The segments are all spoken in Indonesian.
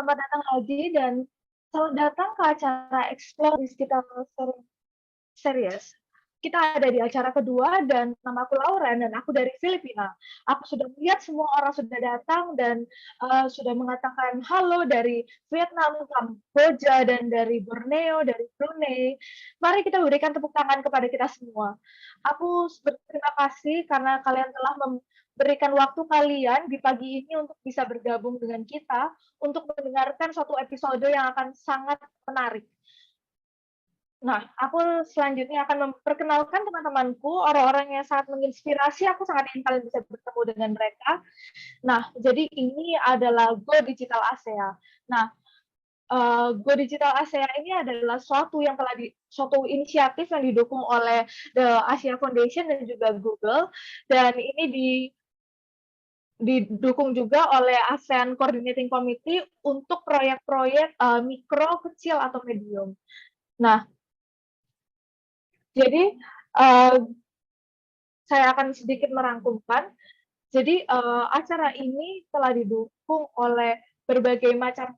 selamat datang lagi dan selamat datang ke acara Explore Digital Series. Kita ada di acara kedua dan nama aku Lauren dan aku dari Filipina. Aku sudah melihat semua orang sudah datang dan sudah mengatakan halo dari Vietnam, Kamboja, dan dari Borneo, dari Brunei. Mari kita berikan tepuk tangan kepada kita semua. Aku berterima kasih karena kalian telah memberikan waktu kalian di pagi ini untuk bisa bergabung dengan kita untuk mendengarkan suatu episode yang akan sangat menarik. Nah, aku selanjutnya akan memperkenalkan teman-temanku, orang-orang yang sangat menginspirasi. Aku sangat ingin kalian bisa bertemu dengan mereka. Nah, jadi ini adalah Go Digital ASEA. Nah, Go Digital ASEA ini adalah suatu inisiatif yang didukung oleh The Asia Foundation dan juga Google. Dan ini didukung juga oleh ASEAN Coordinating Committee untuk proyek-proyek mikro, kecil, atau medium. Nah, jadi saya akan sedikit merangkumkan. Jadi acara ini telah didukung oleh berbagai macam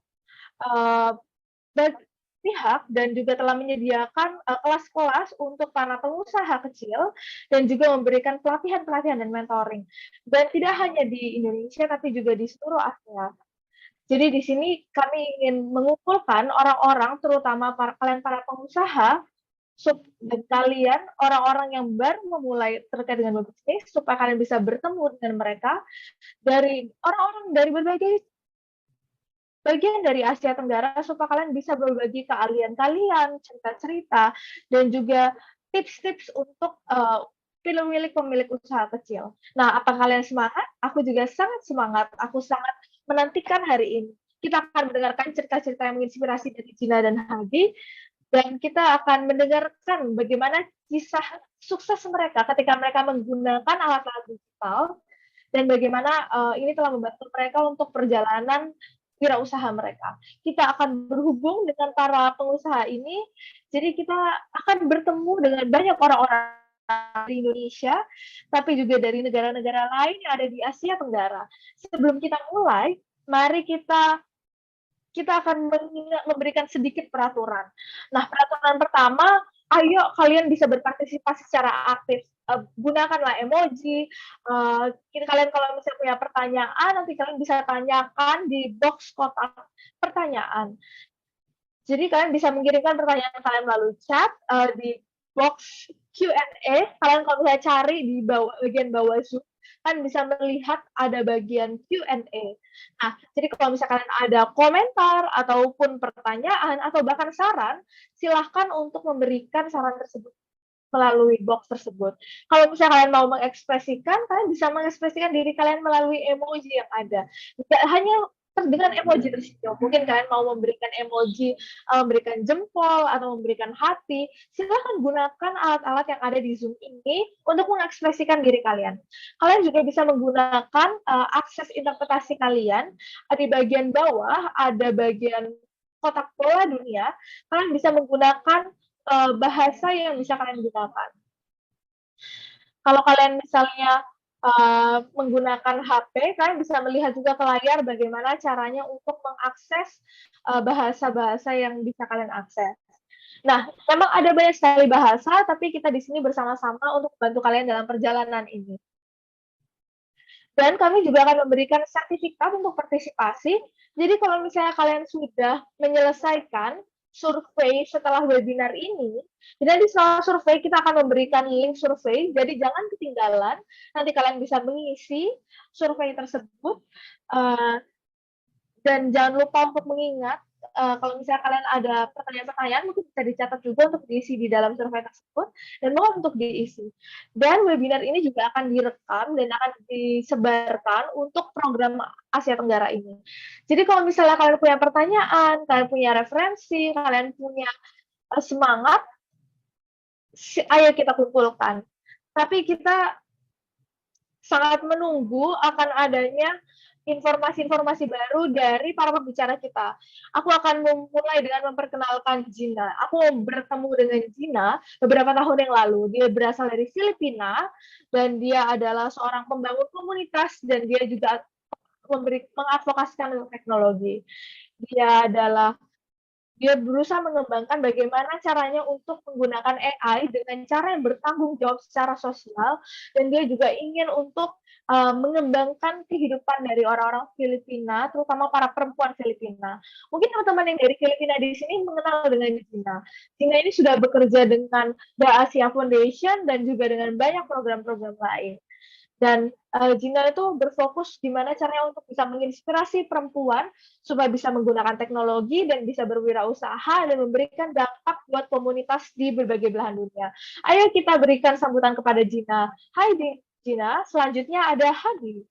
pihak dan juga telah menyediakan kelas-kelas untuk para pengusaha kecil dan juga memberikan pelatihan-pelatihan dan mentoring. Dan tidak hanya di Indonesia tapi juga di seluruh Asia. Jadi di sini kami ingin mengumpulkan orang-orang, terutama kalian para pengusaha, dan kalian orang-orang yang baru memulai terkait dengan bisnis, supaya kalian bisa bertemu dengan mereka dari orang-orang dari berbagai bagian dari Asia Tenggara, supaya kalian bisa berbagi keahlian kalian, cerita-cerita, dan juga tips-tips untuk pemilik usaha kecil. Nah, apa kalian semangat? Aku juga sangat semangat. Aku sangat menantikan hari ini. Kita akan mendengarkan cerita-cerita yang menginspirasi dari Gina dan Hadi, dan kita akan mendengarkan bagaimana kisah sukses mereka ketika mereka menggunakan alat-alat digital, dan bagaimana ini telah membantu mereka untuk perjalanan wirausaha mereka. Kita akan berhubung dengan para pengusaha ini, jadi kita akan bertemu dengan banyak orang-orang di Indonesia, tapi juga dari negara-negara lain yang ada di Asia Tenggara. Sebelum kita mulai, mari kita akan memberikan sedikit peraturan. Nah, peraturan pertama, ayo kalian bisa berpartisipasi secara aktif. Gunakanlah emoji. Kalian kalau misalnya punya pertanyaan, nanti kalian bisa tanyakan di box kotak pertanyaan. Jadi kalian bisa mengirimkan pertanyaan kalian melalui chat di box Q&A. Kalian kalau misalnya cari di bagian bawah Zoom, kan bisa melihat ada bagian Q&A. Nah, jadi kalau misalkan ada komentar ataupun pertanyaan atau bahkan saran, silahkan untuk memberikan saran tersebut melalui box tersebut. Kalau misalnya kalian mau mengekspresikan, kalian bisa mengekspresikan diri kalian melalui emoji yang ada. Tidak hanya dengan emoji tersebut. Mungkin kalian mau memberikan emoji, memberikan jempol, atau memberikan hati. Silahkan gunakan alat-alat yang ada di Zoom ini untuk mengekspresikan diri kalian. Kalian juga bisa menggunakan akses interpretasi kalian. Di bagian bawah ada bagian kotak bola dunia. Kalian bisa menggunakan bahasa yang bisa kalian gunakan. Kalau kalian misalnya menggunakan HP, kalian bisa melihat juga ke layar bagaimana caranya untuk mengakses bahasa-bahasa yang bisa kalian akses. Nah, memang ada banyak sekali bahasa, tapi kita di sini bersama-sama untuk membantu kalian dalam perjalanan ini. Dan kami juga akan memberikan sertifikat untuk partisipasi. Jadi kalau misalnya kalian sudah menyelesaikan survei setelah webinar ini, jadi setelah survei kita akan memberikan link survei, jadi jangan ketinggalan, nanti kalian bisa mengisi survei tersebut, dan jangan lupa untuk mengingat, kalau misalnya kalian ada pertanyaan-pertanyaan, mungkin bisa dicatat juga untuk diisi di dalam survei tersebut, dan mohon untuk diisi. Dan webinar ini juga akan direkam dan akan disebarkan untuk program Asia Tenggara ini. Jadi kalau misalnya kalian punya pertanyaan, kalian punya referensi, kalian punya semangat, ayo kita kumpulkan. Tapi kita sangat menunggu akan adanya informasi-informasi baru dari para pembicara kita. Aku akan memulai dengan memperkenalkan Gina. Aku bertemu dengan Gina beberapa tahun yang lalu. Dia berasal dari Filipina dan dia adalah seorang pembangun komunitas dan dia juga mengadvokasikan teknologi. Dia berusaha mengembangkan bagaimana caranya untuk menggunakan AI dengan cara yang bertanggung jawab secara sosial, dan dia juga ingin untuk mengembangkan kehidupan dari orang-orang Filipina, terutama para perempuan Filipina. Mungkin teman-teman yang dari Filipina di sini mengenal dengan Gina. Gina ini sudah bekerja dengan The Asia Foundation dan juga dengan banyak program-program lain. Dan Gina itu berfokus gimana caranya untuk bisa menginspirasi perempuan supaya bisa menggunakan teknologi dan bisa berwirausaha dan memberikan dampak buat komunitas di berbagai belahan dunia. Ayo kita berikan sambutan kepada Gina. Hai Gina, selanjutnya ada Hadi.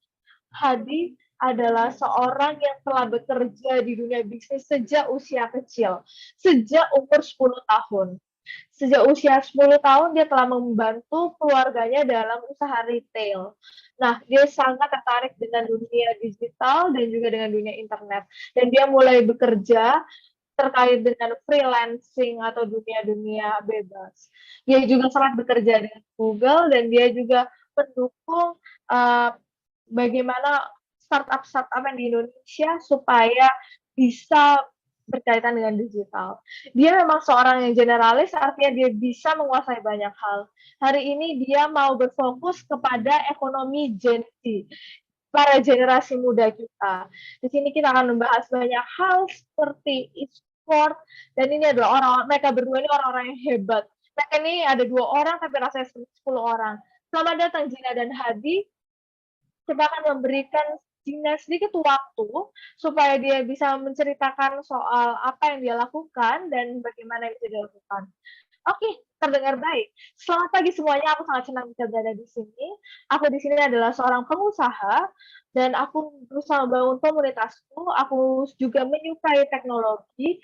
Hadi adalah seorang yang telah bekerja di dunia bisnis sejak usia kecil, sejak umur 10 tahun. Sejak usia 10 tahun dia telah membantu keluarganya dalam usaha retail. Nah, dia sangat tertarik dengan dunia digital dan juga dengan dunia internet. Dan dia mulai bekerja terkait dengan freelancing atau dunia-dunia bebas. Dia juga sangat bekerja dengan Google dan dia juga mendukung bagaimana startup-startup yang di Indonesia supaya bisa berkaitan dengan digital. Dia memang seorang yang generalis, artinya dia bisa menguasai banyak hal. Hari ini dia mau berfokus kepada ekonomi Gen Z, para generasi muda kita. Di sini kita akan membahas banyak hal seperti e-sport, dan ini adalah mereka berdua ini orang-orang yang hebat. Mereka ini ada 2 orang, tapi rasanya 10 orang. Selamat datang Gina dan Hadi. Kita akan memberikan Gina sedikit waktu supaya dia bisa menceritakan soal apa yang dia lakukan dan bagaimana yang bisa dilakukan. Oke, terdengar baik. Selamat pagi semuanya, aku sangat senang bisa berada di sini. Aku di sini adalah seorang pengusaha dan aku berusaha membangun komunitasku. Aku juga menyukai teknologi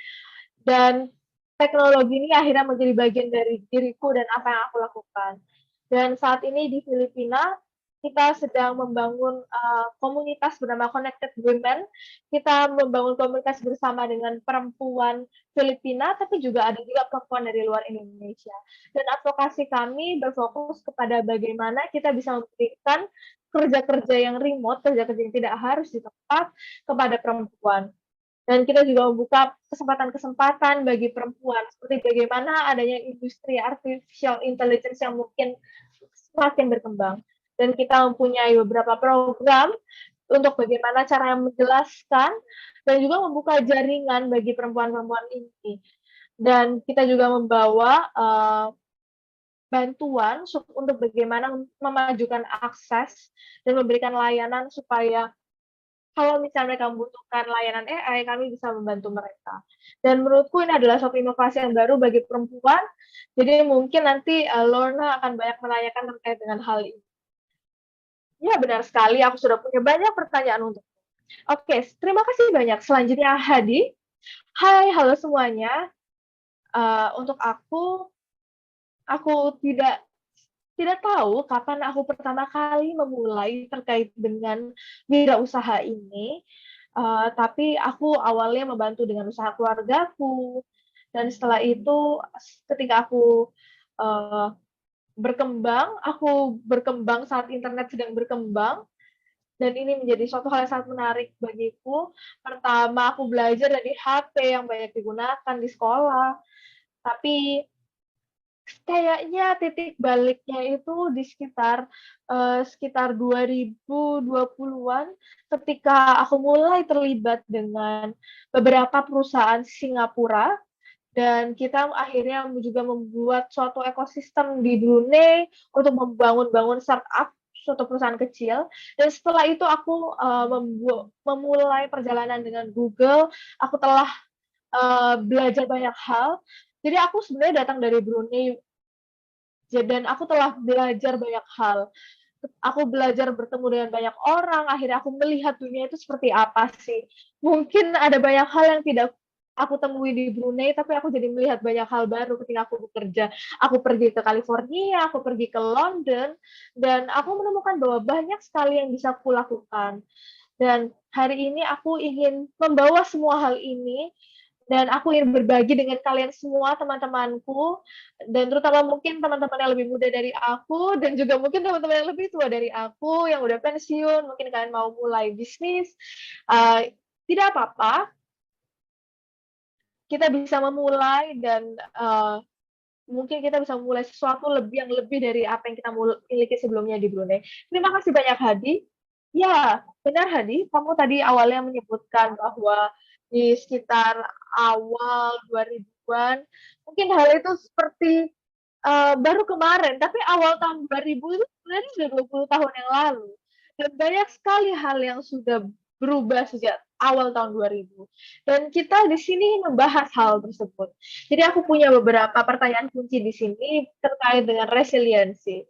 dan teknologi ini akhirnya menjadi bagian dari diriku dan apa yang aku lakukan. Dan saat ini di Filipina, kita sedang membangun komunitas bernama Connected Women. Kita membangun komunitas bersama dengan perempuan Filipina, tapi juga ada juga perempuan dari luar Indonesia. Dan advokasi kami berfokus kepada bagaimana kita bisa memberikan kerja-kerja yang remote, kerja-kerja yang tidak harus di tempat kepada perempuan. Dan kita juga membuka kesempatan-kesempatan bagi perempuan, seperti bagaimana adanya industri artificial intelligence yang mungkin semakin berkembang. Dan kita mempunyai beberapa program untuk bagaimana cara menjelaskan dan juga membuka jaringan bagi perempuan-perempuan ini. Dan kita juga membawa bantuan untuk bagaimana memajukan akses dan memberikan layanan supaya kalau misalnya mereka membutuhkan layanan AI, kami bisa membantu mereka. Dan menurutku ini adalah suatu inovasi yang baru bagi perempuan, jadi mungkin nanti Lorna akan banyak menanyakan terkait dengan hal ini. Ya, benar sekali, aku sudah punya banyak pertanyaan untuk. Oke, terima kasih banyak. Selanjutnya Hadi. Hai, halo semuanya. Untuk aku tidak tahu kapan aku pertama kali memulai terkait dengan wirausaha ini, tapi aku awalnya membantu dengan usaha keluargaku, dan setelah itu ketika aku berkembang saat internet sedang berkembang, dan ini menjadi suatu hal yang sangat menarik bagiku. Pertama, aku belajar dari HP yang banyak digunakan di sekolah, tapi kayaknya titik baliknya itu di sekitar 2020-an ketika aku mulai terlibat dengan beberapa perusahaan Singapura dan kita akhirnya juga membuat suatu ekosistem di Brunei untuk membangun startup suatu perusahaan kecil. Dan setelah itu aku memulai perjalanan dengan Google. Aku telah belajar banyak hal. Jadi aku sebenarnya datang dari Brunei dan aku telah belajar banyak hal. Aku belajar bertemu dengan banyak orang, akhirnya aku melihat dunia itu seperti apa sih. Mungkin ada banyak hal yang tidak aku temui di Brunei, tapi aku jadi melihat banyak hal baru ketika aku bekerja. Aku pergi ke California, aku pergi ke London, dan aku menemukan bahwa banyak sekali yang bisa aku lakukan. Dan hari ini aku ingin membawa semua hal ini dan aku ingin berbagi dengan kalian semua teman-temanku dan terutama mungkin teman-teman yang lebih muda dari aku dan juga mungkin teman-teman yang lebih tua dari aku yang udah pensiun, mungkin kalian mau mulai bisnis, tidak apa-apa. kita bisa memulai dan, mungkin kita bisa memulai sesuatu yang lebih dari apa yang kita miliki sebelumnya di Brunei. Terima kasih banyak Hadi. Ya, benar Hadi, kamu tadi awalnya menyebutkan bahwa di sekitar awal 2000-an, mungkin hal itu seperti, baru kemarin, tapi awal tahun 2000 itu sebenarnya sudah 20 tahun yang lalu. Dan banyak sekali hal yang sudah berubah sejak awal tahun 2000. Dan kita di sini membahas hal tersebut. Jadi aku punya beberapa pertanyaan kunci di sini terkait dengan resiliensi.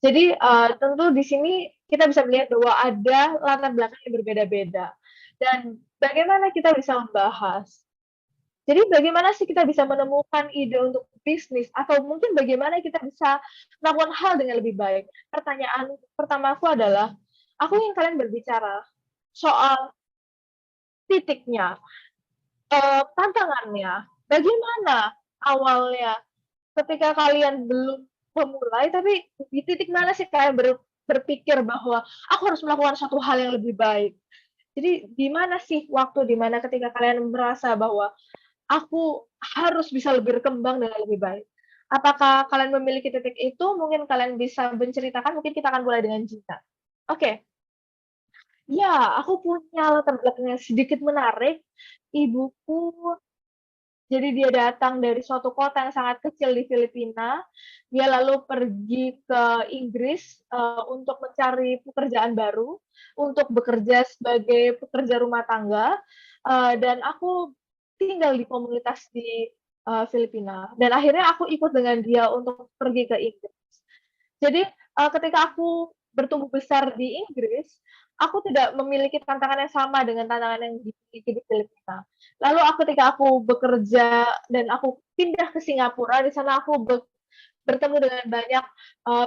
Jadi tentu di sini kita bisa melihat bahwa ada latar belakang yang berbeda-beda. Dan bagaimana kita bisa membahas? Jadi bagaimana sih kita bisa menemukan ide untuk bisnis atau mungkin bagaimana kita bisa melakukan hal dengan lebih baik? Pertanyaan pertamaku adalah, aku ingin kalian berbicara soal titiknya, tantangannya, bagaimana awalnya ketika kalian belum memulai, tapi di titik mana sih kalian berpikir bahwa aku harus melakukan suatu hal yang lebih baik? Jadi di mana sih waktu di mana ketika kalian merasa bahwa aku harus bisa lebih berkembang dengan lebih baik? Apakah kalian memiliki titik itu? Mungkin kalian bisa menceritakan, mungkin kita akan mulai dengan Gina. Oke, ya aku punya latar belakang yang sedikit menarik. Ibuku jadi dia datang dari suatu kota yang sangat kecil di Filipina, dia lalu pergi ke Inggris, untuk mencari pekerjaan baru, untuk bekerja sebagai pekerja rumah tangga, dan aku tinggal di komunitas di, Filipina, dan akhirnya aku ikut dengan dia untuk pergi ke Inggris. Jadi, ketika aku bertumbuh besar di Inggris, aku tidak memiliki tantangan yang sama dengan tantangan yang dimiliki di Filipina. Lalu ketika aku bekerja dan aku pindah ke Singapura, di sana aku bertemu dengan banyak,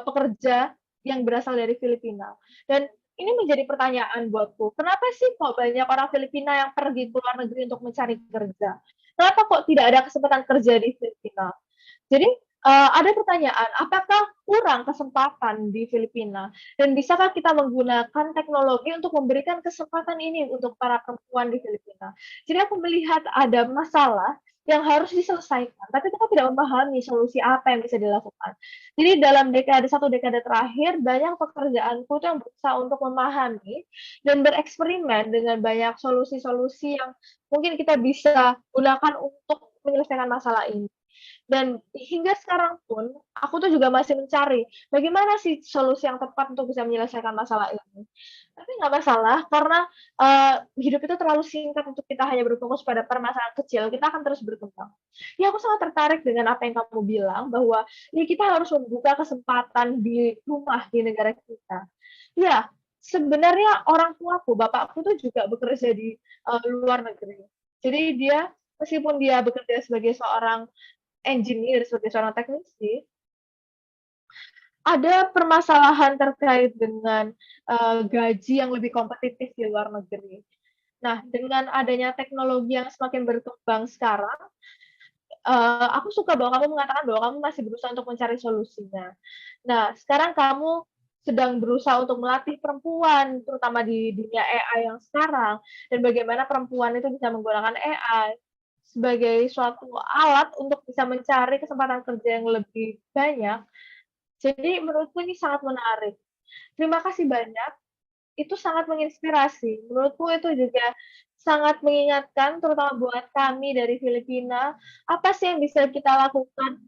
pekerja yang berasal dari Filipina. Dan ini menjadi pertanyaan buatku, kenapa sih kok banyak orang Filipina yang pergi ke luar negeri untuk mencari kerja? Kenapa kok tidak ada kesempatan kerja di Filipina? Jadi, ada pertanyaan, apakah kurang kesempatan di Filipina? Dan bisakah kita menggunakan teknologi untuk memberikan kesempatan ini untuk para perempuan di Filipina? Jadi aku melihat ada masalah yang harus diselesaikan, tapi kita tidak memahami solusi apa yang bisa dilakukan. Jadi dalam satu dekade terakhir, banyak pekerjaanku itu yang berusaha untuk memahami dan bereksperimen dengan banyak solusi-solusi yang mungkin kita bisa gunakan untuk menyelesaikan masalah ini. Dan hingga sekarang pun, aku tuh juga masih mencari, bagaimana sih solusi yang tepat untuk bisa menyelesaikan masalah ini. Tapi nggak masalah, karena hidup itu terlalu singkat untuk kita hanya berfokus pada permasalahan kecil, kita akan terus berkembang. Ya, aku sangat tertarik dengan apa yang kamu bilang, bahwa ya kita harus membuka kesempatan di rumah, di negara kita. Ya, sebenarnya orang tuaku, bapakku tuh juga bekerja di luar negeri. Jadi dia, meskipun dia bekerja sebagai seorang engineer, sebagai seorang teknisi, ada permasalahan terkait dengan, gaji yang lebih kompetitif di luar negeri. Nah, dengan adanya teknologi yang semakin berkembang sekarang, aku suka bahwa kamu mengatakan bahwa kamu masih berusaha untuk mencari solusinya. Nah, sekarang kamu sedang berusaha untuk melatih perempuan, terutama di dunia AI yang sekarang, dan bagaimana perempuan itu bisa menggunakan AI sebagai suatu alat untuk bisa mencari kesempatan kerja yang lebih banyak. Jadi menurutku ini sangat menarik. Terima kasih banyak, itu sangat menginspirasi. Menurutku itu juga sangat mengingatkan terutama buat kami dari Filipina, apa sih yang bisa kita lakukan.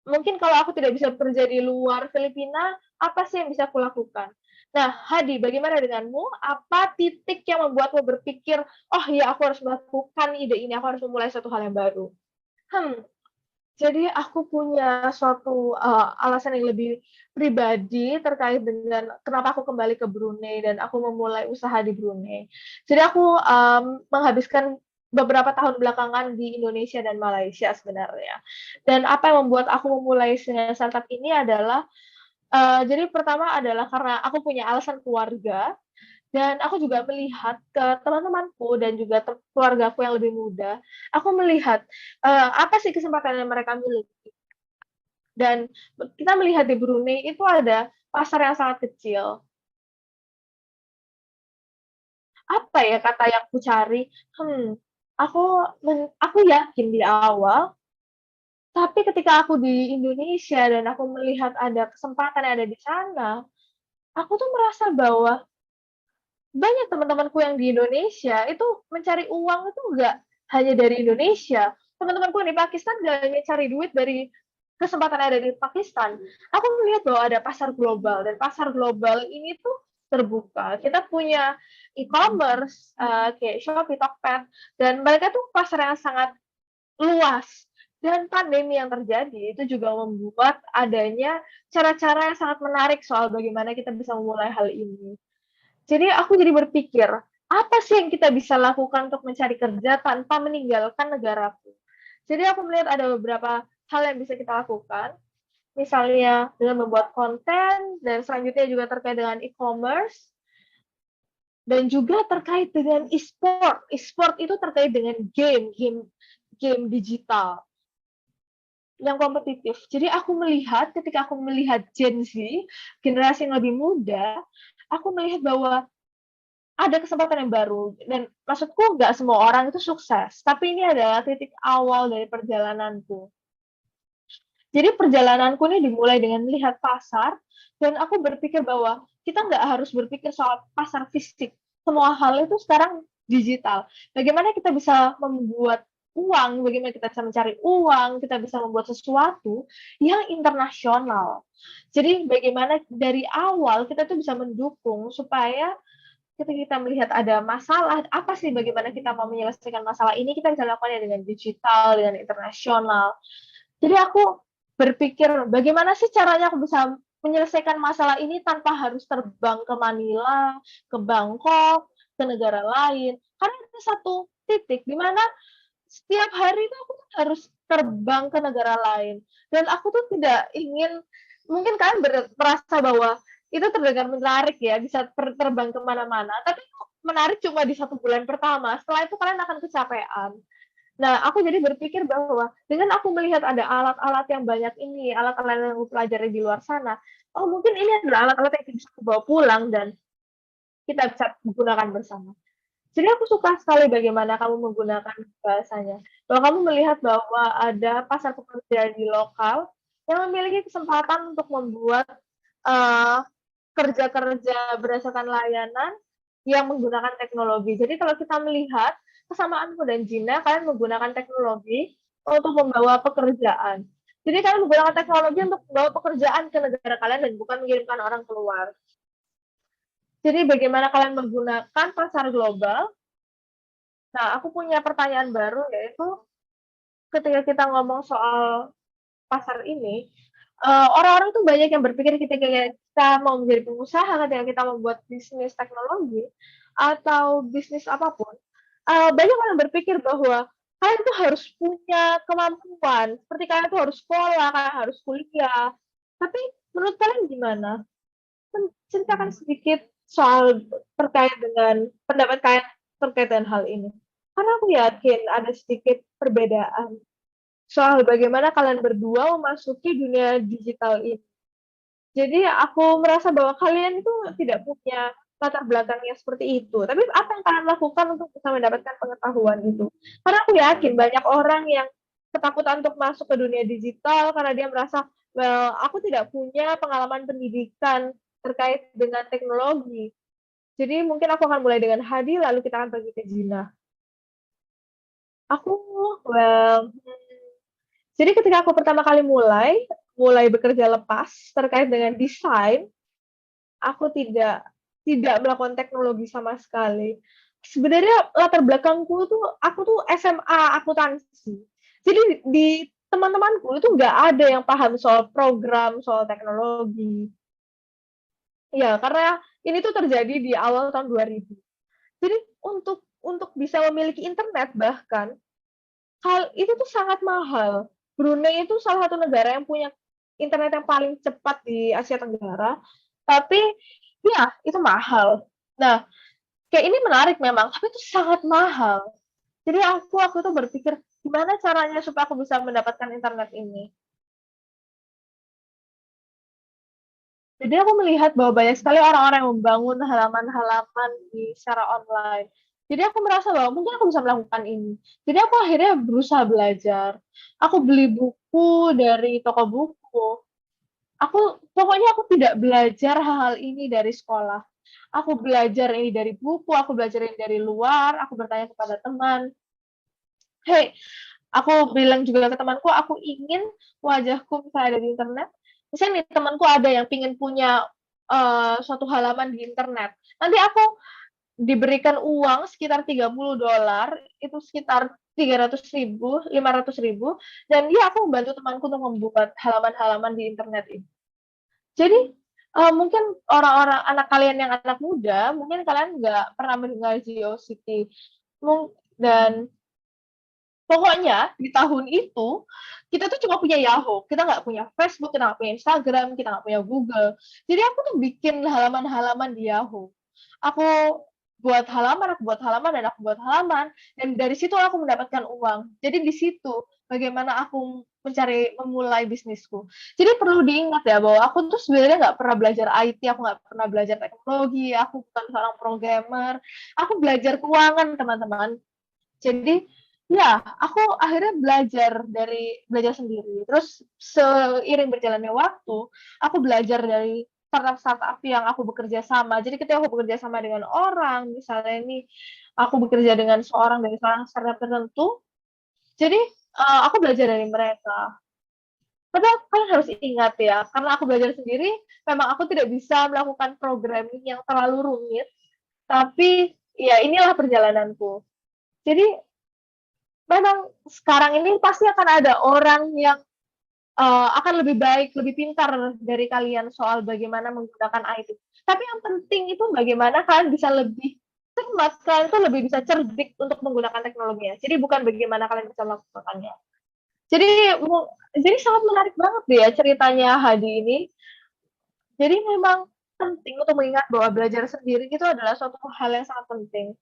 Mungkin kalau aku tidak bisa bekerja di luar Filipina, apa sih yang bisa aku lakukan? Nah, Hadi, bagaimana denganmu? Apa titik yang membuatmu berpikir, "Oh ya, aku harus melakukan ide ini, aku harus memulai suatu hal yang baru"? Hmm, jadi aku punya suatu, alasan yang lebih pribadi terkait dengan kenapa aku kembali ke Brunei dan aku memulai usaha di Brunei. Jadi aku, menghabiskan beberapa tahun belakangan di Indonesia dan Malaysia sebenarnya. Dan apa yang membuat aku memulai dengan startup ini adalah, jadi pertama adalah karena aku punya alasan keluarga, dan aku juga melihat ke teman-temanku dan juga keluargaku yang lebih muda, aku melihat, apa sih kesempatan yang mereka miliki. Dan kita melihat di Brunei itu ada pasar yang sangat kecil. Apa ya kata yang ku cari? Hmm, aku yakin di awal, tapi ketika aku di Indonesia dan aku melihat ada kesempatan yang ada di sana, aku tuh merasa bahwa banyak teman-temanku yang di Indonesia itu mencari uang itu nggak hanya dari Indonesia. Teman-temanku yang di Pakistan nggak hanya cari duit dari kesempatan yang ada di Pakistan. Aku melihat bahwa ada pasar global, dan pasar global ini tuh terbuka. Kita punya e-commerce kayak Shopee, Tokped, dan mereka tuh pasar yang sangat luas. Dan pandemi yang terjadi itu juga membuat adanya cara-cara yang sangat menarik soal bagaimana kita bisa memulai hal ini. Jadi aku jadi berpikir, apa sih yang kita bisa lakukan untuk mencari kerja tanpa meninggalkan negaraku? Jadi aku melihat ada beberapa hal yang bisa kita lakukan, misalnya dengan membuat konten, dan selanjutnya juga terkait dengan e-commerce, dan juga terkait dengan e-sport. E-sport itu terkait dengan game digital yang kompetitif. Jadi ketika aku melihat Gen Z, generasi yang lebih muda, aku melihat bahwa ada kesempatan yang baru, dan maksudku nggak semua orang itu sukses, tapi ini adalah titik awal dari perjalananku. Jadi perjalananku ini dimulai dengan melihat pasar, dan aku berpikir bahwa kita nggak harus berpikir soal pasar fisik. Semua hal itu sekarang digital. Bagaimana kita bisa membuat uang, bagaimana kita bisa mencari uang, kita bisa membuat sesuatu yang internasional. Jadi bagaimana dari awal kita tuh bisa mendukung supaya ketika kita melihat ada masalah, apa sih bagaimana kita mau menyelesaikan masalah ini, kita bisa lakukannya dengan digital, dengan internasional. Jadi aku berpikir, bagaimana sih caranya aku bisa menyelesaikan masalah ini tanpa harus terbang ke Manila, ke Bangkok, ke negara lain. Karena ada satu titik di mana setiap hari itu aku harus terbang ke negara lain. Dan aku tuh tidak ingin, mungkin kalian merasa bahwa itu terdengar menarik ya, bisa terbang kemana-mana. Tapi menarik cuma di 1 bulan pertama. Setelah itu kalian akan kecapean. Nah, aku jadi berpikir bahwa dengan aku melihat ada alat-alat yang banyak ini, alat-alat yang aku pelajari di luar sana, oh mungkin ini adalah alat-alat yang bisa aku bawa pulang dan kita bisa gunakan bersama. Jadi aku suka sekali bagaimana kamu menggunakan bahasanya. Bahwa kamu melihat bahwa ada pasar pekerjaan di lokal yang memiliki kesempatan untuk membuat uh, kerja-kerja berdasarkan layanan yang menggunakan teknologi. Jadi kalau kita melihat kesamaanku dan Gina, kalian menggunakan teknologi untuk membawa pekerjaan. Jadi kalian menggunakan teknologi untuk membawa pekerjaan ke negara kalian dan bukan mengirimkan orang keluar. Jadi bagaimana kalian menggunakan pasar global? Nah, aku punya pertanyaan baru, yaitu ketika kita ngomong soal pasar ini, orang-orang tuh banyak yang berpikir ketika kita mau menjadi pengusaha, ketika kita membuat bisnis teknologi atau bisnis apapun, banyak orang yang berpikir bahwa kalian tuh harus punya kemampuan, seperti kalian tuh harus sekolah, kalian harus kuliah. Tapi menurut kalian gimana? Ceritakan sedikit soal terkait dengan pendapat kalian terkait dengan hal ini. Karena aku yakin ada sedikit perbedaan soal bagaimana kalian berdua memasuki dunia digital ini. Jadi aku merasa bahwa kalian itu tidak punya latar belakang yang seperti itu. Tapi apa yang kalian lakukan untuk bisa mendapatkan pengetahuan itu? Karena aku yakin banyak orang yang ketakutan untuk masuk ke dunia digital karena dia merasa, well, aku tidak punya pengalaman pendidikan terkait dengan teknologi. Jadi mungkin aku akan mulai dengan Hadi, lalu kita akan pergi ke Gina. Aku, well, jadi ketika aku pertama kali mulai bekerja lepas terkait dengan desain, aku tidak melakukan teknologi sama sekali. Sebenarnya latar belakangku tuh, aku tuh SMA akuntansi. Jadi di teman-temanku itu nggak ada yang paham soal program, soal teknologi. Ya, karena ini tuh terjadi di awal tahun 2000. Jadi untuk bisa memiliki internet bahkan hal itu tuh sangat mahal. Brunei itu salah satu negara yang punya internet yang paling cepat di Asia Tenggara, tapi ya itu mahal. Nah, kayak ini menarik memang, tapi itu sangat mahal. Jadi aku tuh berpikir gimana caranya supaya aku bisa mendapatkan internet ini. Jadi aku melihat bahwa banyak sekali orang-orang yang membangun halaman-halaman di secara online. Jadi aku merasa bahwa mungkin aku bisa melakukan ini. Jadi aku akhirnya berusaha belajar. Aku beli buku dari toko buku. Pokoknya aku tidak belajar hal-hal ini dari sekolah. Aku belajar ini dari buku, aku belajar ini dari luar, aku bertanya kepada teman. Hey, aku bilang juga ke temanku, aku ingin wajahku misalnya ada di internet. Misalnya nih temanku ada yang pingin punya suatu halaman di internet. Nanti aku diberikan uang sekitar $30, itu sekitar 300.000, 500.000, dan dia aku membantu temanku untuk membuat halaman-halaman di internet ini. Jadi mungkin orang-orang anak kalian yang anak muda, mungkin kalian nggak pernah mendengar GeoCity. Dan pokoknya di tahun itu kita tuh cuma punya Yahoo, kita nggak punya Facebook, kita nggak punya Instagram, kita nggak punya Google. Jadi aku tuh bikin halaman-halaman di Yahoo. Aku buat halaman, dan aku buat halaman, dan dari situ aku mendapatkan uang. Jadi di situ bagaimana aku memulai bisnisku. Jadi perlu diingat ya bahwa aku tuh sebenarnya nggak pernah belajar IT, aku nggak pernah belajar teknologi, aku bukan seorang programmer, aku belajar keuangan teman-teman. Jadi ya, aku akhirnya belajar sendiri. Terus seiring berjalannya waktu, aku belajar dari startup-startup yang aku bekerja sama. Jadi ketika aku bekerja sama dengan orang, misalnya ini aku bekerja dengan dari seorang startup tertentu, jadi aku belajar dari mereka. Tapi kalian harus ingat ya, karena aku belajar sendiri, memang aku tidak bisa melakukan programming yang terlalu rumit, tapi ya inilah perjalananku. Jadi memang sekarang ini pasti akan ada orang yang akan lebih baik, lebih pintar dari kalian soal bagaimana menggunakan IT. Tapi yang penting itu bagaimana kalian bisa lebih cermat, kalian tuh lebih bisa cerdik untuk menggunakan teknologinya. Jadi bukan bagaimana kalian bisa melakukannya. Jadi jadi sangat menarik banget deh ya ceritanya Hadi ini. Jadi memang penting untuk mengingat bahwa belajar sendiri itu adalah suatu hal yang sangat penting.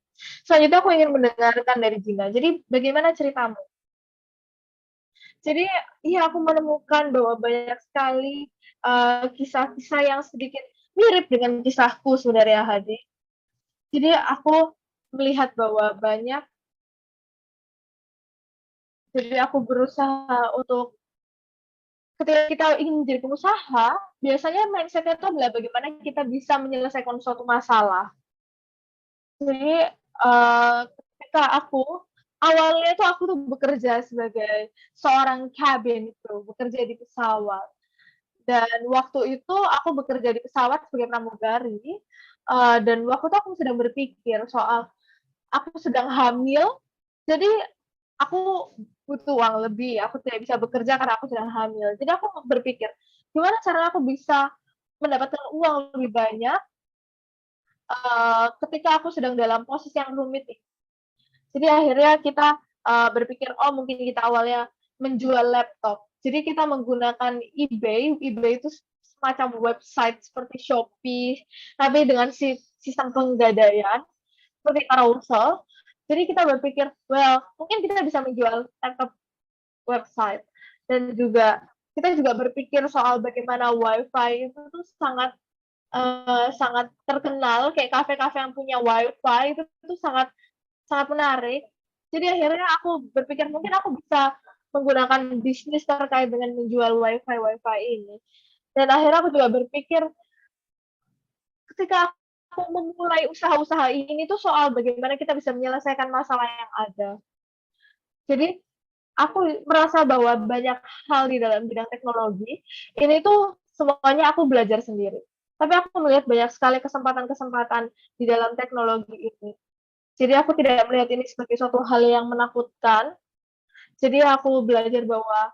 Selanjutnya aku ingin mendengarkan dari Gina. Jadi bagaimana ceritamu? Jadi iya aku menemukan bahwa banyak sekali kisah-kisah yang sedikit mirip dengan kisahku sebenarnya Hadi. Jadi aku melihat bahwa jadi aku berusaha untuk ketika kita ingin menjadi pengusaha, biasanya mindset-nya itu adalah bagaimana kita bisa menyelesaikan suatu masalah. Jadi ketika awalnya itu aku tuh bekerja sebagai seorang cabin itu, bekerja di pesawat. Dan waktu itu aku bekerja di pesawat sebagai pramugari, dan waktu itu aku sedang berpikir soal aku sedang hamil, jadi aku butuh uang lebih, aku tidak bisa bekerja karena aku sedang hamil. Jadi aku berpikir, gimana caranya aku bisa mendapatkan uang lebih banyak ketika aku sedang dalam posisi yang rumit. Jadi akhirnya kita berpikir, oh mungkin kita awalnya menjual laptop. Jadi kita menggunakan eBay. eBay itu semacam website seperti Shopee, tapi dengan sistem penggadaian seperti carousel. Jadi kita berpikir, well, mungkin kita bisa menjual laptop website. Dan juga kita juga berpikir soal bagaimana WiFi itu tuh sangat terkenal, kayak kafe-kafe yang punya WiFi itu sangat sangat menarik. Jadi akhirnya aku berpikir mungkin aku bisa menggunakan bisnis terkait dengan menjual WiFi ini. Dan akhirnya aku juga berpikir ketika aku memulai usaha-usaha ini tuh soal bagaimana kita bisa menyelesaikan masalah yang ada. Jadi aku merasa bahwa banyak hal di dalam bidang teknologi ini tuh semuanya aku belajar sendiri. Tapi aku melihat banyak sekali kesempatan-kesempatan di dalam teknologi ini. Jadi aku tidak melihat ini sebagai suatu hal yang menakutkan. Jadi aku belajar bahwa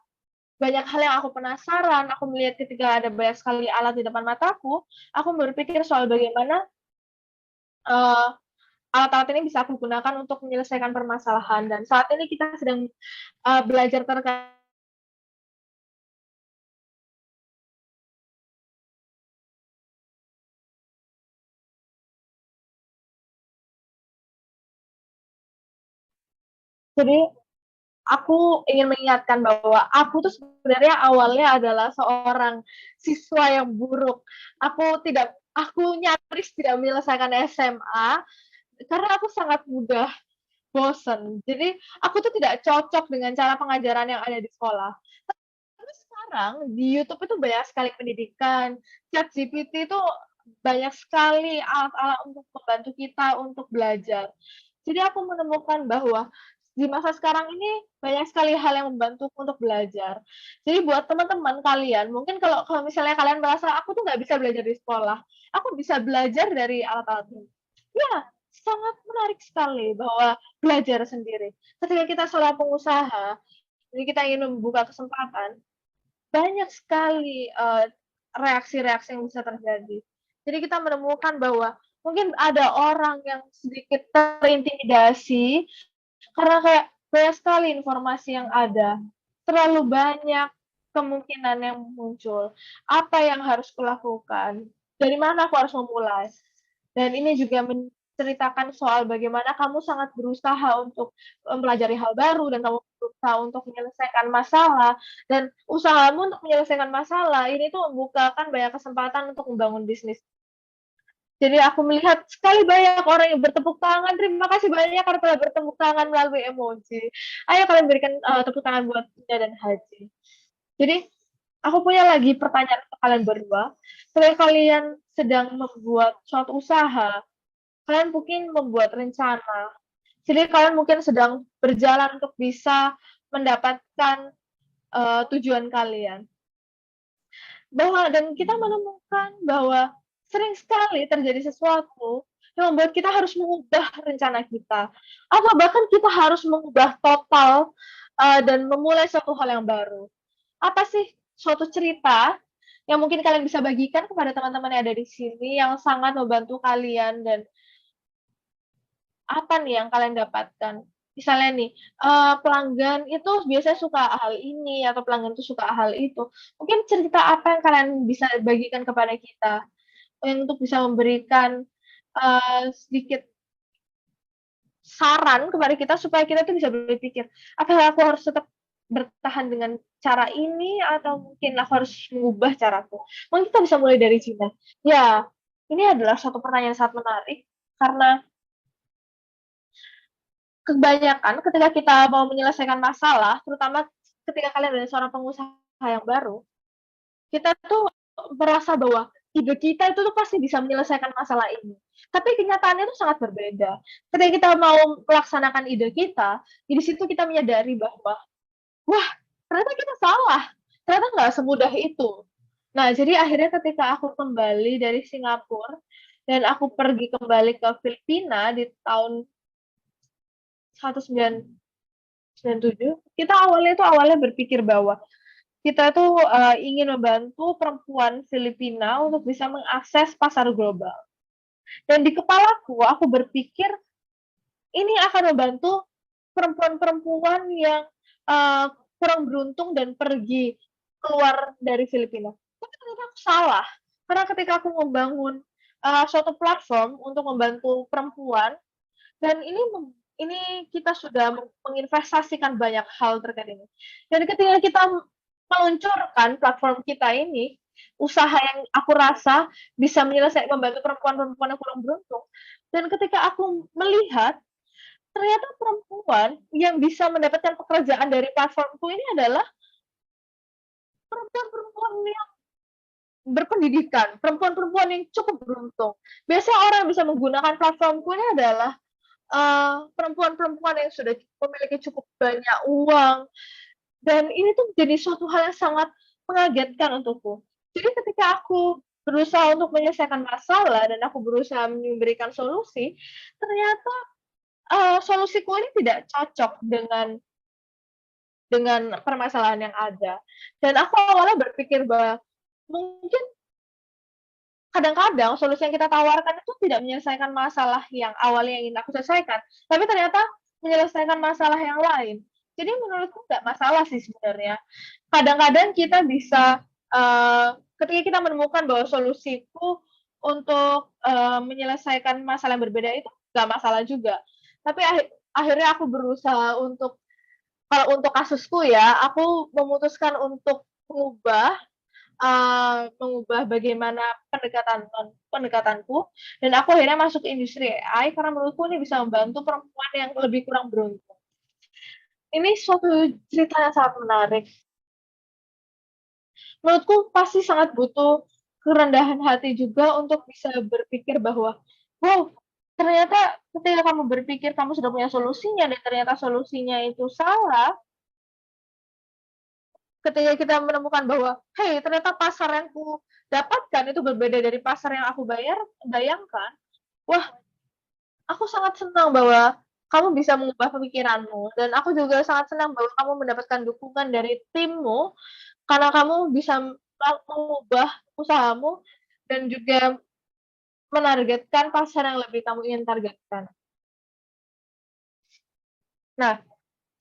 banyak hal yang aku penasaran, aku melihat ketika ada banyak sekali alat di depan mataku, aku berpikir soal bagaimana alat-alat ini bisa aku gunakan untuk menyelesaikan permasalahan. Dan saat ini kita sedang belajar terkait. Jadi aku ingin mengingatkan bahwa aku tuh sebenarnya awalnya adalah seorang siswa yang buruk. Aku nyaris tidak menyelesaikan SMA, karena aku sangat mudah bosen. Jadi aku tuh tidak cocok dengan cara pengajaran yang ada di sekolah. Tapi sekarang di YouTube itu banyak sekali pendidikan, ChatGPT itu banyak sekali alat-alat untuk membantu kita untuk belajar. Jadi aku menemukan bahwa di masa sekarang ini banyak sekali hal yang membantu untuk belajar. Jadi buat teman-teman kalian, mungkin kalau kalau misalnya kalian merasa aku tuh nggak bisa belajar di sekolah, aku bisa belajar dari alat-alat ini. Ya, sangat menarik sekali bahwa belajar sendiri. Ketika kita seorang pengusaha, jadi kita ingin membuka kesempatan, banyak sekali reaksi-reaksi yang bisa terjadi. Jadi kita menemukan bahwa mungkin ada orang yang sedikit terintimidasi karena kayak banyak sekali informasi yang ada, terlalu banyak kemungkinan yang muncul. Apa yang harus kulakukan? Dari mana aku harus memulai? Dan ini juga menceritakan soal bagaimana kamu sangat berusaha untuk mempelajari hal baru dan kamu berusaha untuk menyelesaikan masalah dan usahamu untuk menyelesaikan masalah ini tuh membukakan banyak kesempatan untuk membangun bisnis. Jadi aku melihat sekali banyak orang yang bertepuk tangan, terima kasih banyak karena telah bertepuk tangan melalui emoji. Ayo kalian berikan tepuk tangan buat Ina dan Haji. Jadi aku punya lagi pertanyaan untuk kalian berdua. Ketika kalian sedang membuat suatu usaha, kalian mungkin membuat rencana. Jadi kalian mungkin sedang berjalan untuk bisa mendapatkan tujuan kalian. Dan kita menemukan bahwa sering sekali terjadi sesuatu yang membuat kita harus mengubah rencana kita, atau bahkan kita harus mengubah total dan memulai suatu hal yang baru. Apa sih suatu cerita yang mungkin kalian bisa bagikan kepada teman-teman yang ada di sini yang sangat membantu kalian dan apa nih yang kalian dapatkan? Misalnya nih, pelanggan itu biasanya suka hal ini atau pelanggan itu suka hal itu. Mungkin cerita apa yang kalian bisa bagikan kepada kita untuk bisa memberikan, sedikit saran kepada kita supaya kita tuh bisa berpikir, "Apakah aku harus tetap bertahan dengan cara ini atau mungkin aku harus mengubah caraku?" Mungkin kita bisa mulai dari Cina. Ya, ini adalah suatu pertanyaan yang sangat menarik karena kebanyakan ketika kita mau menyelesaikan masalah, terutama ketika kalian adalah seorang pengusaha yang baru, kita tuh merasa bahwa ide kita itu tuh pasti bisa menyelesaikan masalah ini. Tapi kenyataannya itu sangat berbeda. Ketika kita mau melaksanakan ide kita, di situ kita menyadari bahwa, wah, ternyata kita salah. Ternyata nggak semudah itu. Nah, jadi akhirnya ketika aku kembali dari Singapura dan aku pergi kembali ke Filipina di tahun 1997, kita awalnya berpikir bahwa kita tuh ingin membantu perempuan Filipina untuk bisa mengakses pasar global. Dan di kepalaku, aku berpikir ini akan membantu perempuan-perempuan yang kurang beruntung dan pergi keluar dari Filipina. Tapi ternyata aku salah, karena ketika aku membangun suatu platform untuk membantu perempuan, dan ini kita sudah menginvestasikan banyak hal terkait ini. Dan ketika kita meluncurkan platform kita ini, usaha yang aku rasa bisa membantu perempuan-perempuan yang kurang beruntung. Dan ketika aku melihat, ternyata perempuan yang bisa mendapatkan pekerjaan dari platformku ini adalah perempuan-perempuan yang berpendidikan, perempuan-perempuan yang cukup beruntung. Biasanya orang yang bisa menggunakan platformku ini adalah perempuan-perempuan yang sudah memiliki cukup banyak uang, dan ini tuh jadi suatu hal yang sangat mengagetkan untukku. Jadi ketika aku berusaha untuk menyelesaikan masalah dan aku berusaha memberikan solusi, ternyata solusiku ini tidak cocok dengan permasalahan yang ada. Dan aku awalnya berpikir bahwa mungkin kadang-kadang solusi yang kita tawarkan itu tidak menyelesaikan masalah yang awalnya ingin aku selesaikan, tapi ternyata menyelesaikan masalah yang lain. Jadi menurutku nggak masalah sih sebenarnya. Kadang-kadang kita bisa, ketika kita menemukan bahwa solusiku untuk menyelesaikan masalah yang berbeda itu nggak masalah juga. Tapi akhirnya aku berusaha kalau untuk kasusku ya, aku memutuskan untuk mengubah mengubah bagaimana pendekatanku, dan aku akhirnya masuk ke industri AI karena menurutku ini bisa membantu perempuan yang lebih kurang beruntung. Ini suatu cerita yang sangat menarik. Menurutku pasti sangat butuh kerendahan hati juga untuk bisa berpikir bahwa, wow, ternyata ketika kamu berpikir kamu sudah punya solusinya dan ternyata solusinya itu salah, ketika kita menemukan bahwa, hey, ternyata pasar yang ku dapatkan itu berbeda dari pasar yang aku bayangkan, wah, aku sangat senang bahwa kamu bisa mengubah pemikiranmu, dan aku juga sangat senang bahwa kamu mendapatkan dukungan dari timmu karena kamu bisa mengubah usahamu dan juga menargetkan pasar yang lebih kamu ingin targetkan. Nah,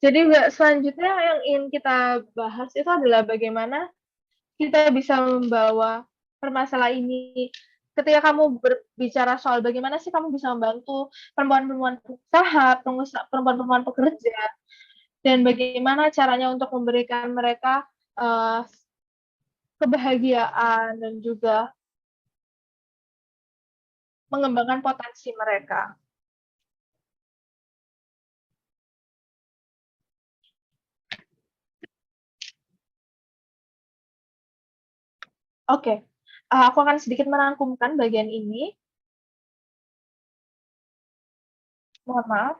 jadi selanjutnya yang ingin kita bahas itu adalah bagaimana kita bisa membawa permasalahan ini ketika kamu berbicara soal bagaimana sih kamu bisa membantu perempuan-perempuan pengusaha, perempuan-perempuan pekerja, dan bagaimana caranya untuk memberikan mereka uh, kebahagiaan dan juga mengembangkan potensi mereka. Oke, aku akan sedikit merangkumkan bagian ini. Mohon maaf.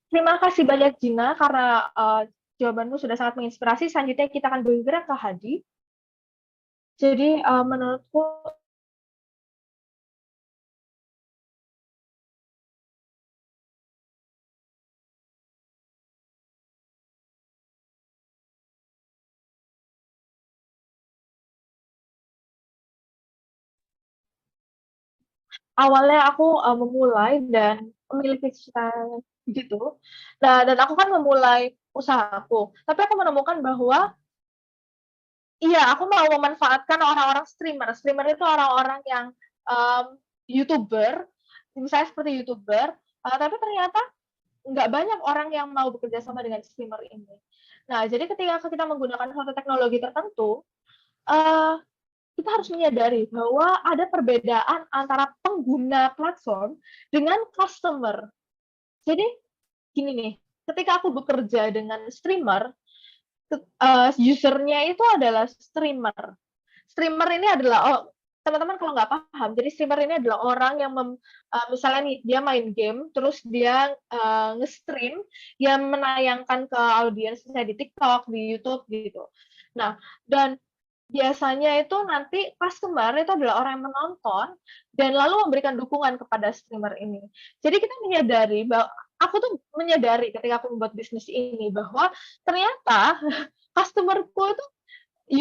Terima kasih banyak Gina karena jawabanmu sudah sangat menginspirasi. Selanjutnya kita akan bergerak ke Hadi. Jadi menurutku awalnya aku memulai dan memiliki cita gitu. Nah, dan aku kan memulai usahaku. Tapi aku menemukan bahwa iya, aku mau memanfaatkan orang-orang streamer. Streamer itu orang-orang yang um, YouTuber, misalnya seperti YouTuber, tapi ternyata nggak banyak orang yang mau bekerja sama dengan streamer ini. Nah, jadi ketika kita menggunakan suatu teknologi tertentu, uh, kita harus menyadari bahwa ada perbedaan antara pengguna platform dengan customer. Jadi gini nih, ketika aku bekerja dengan streamer, usernya itu adalah streamer. Streamer ini adalah teman-teman kalau nggak paham, jadi streamer ini adalah orang yang misalnya nih dia main game, terus dia nge-stream, dia menayangkan ke audiens misalnya di TikTok, di YouTube gitu. Nah, dan biasanya itu nanti customer itu adalah orang yang menonton dan lalu memberikan dukungan kepada streamer ini. Jadi kita menyadari bahwa aku tuh menyadari ketika aku membuat bisnis ini bahwa ternyata customerku itu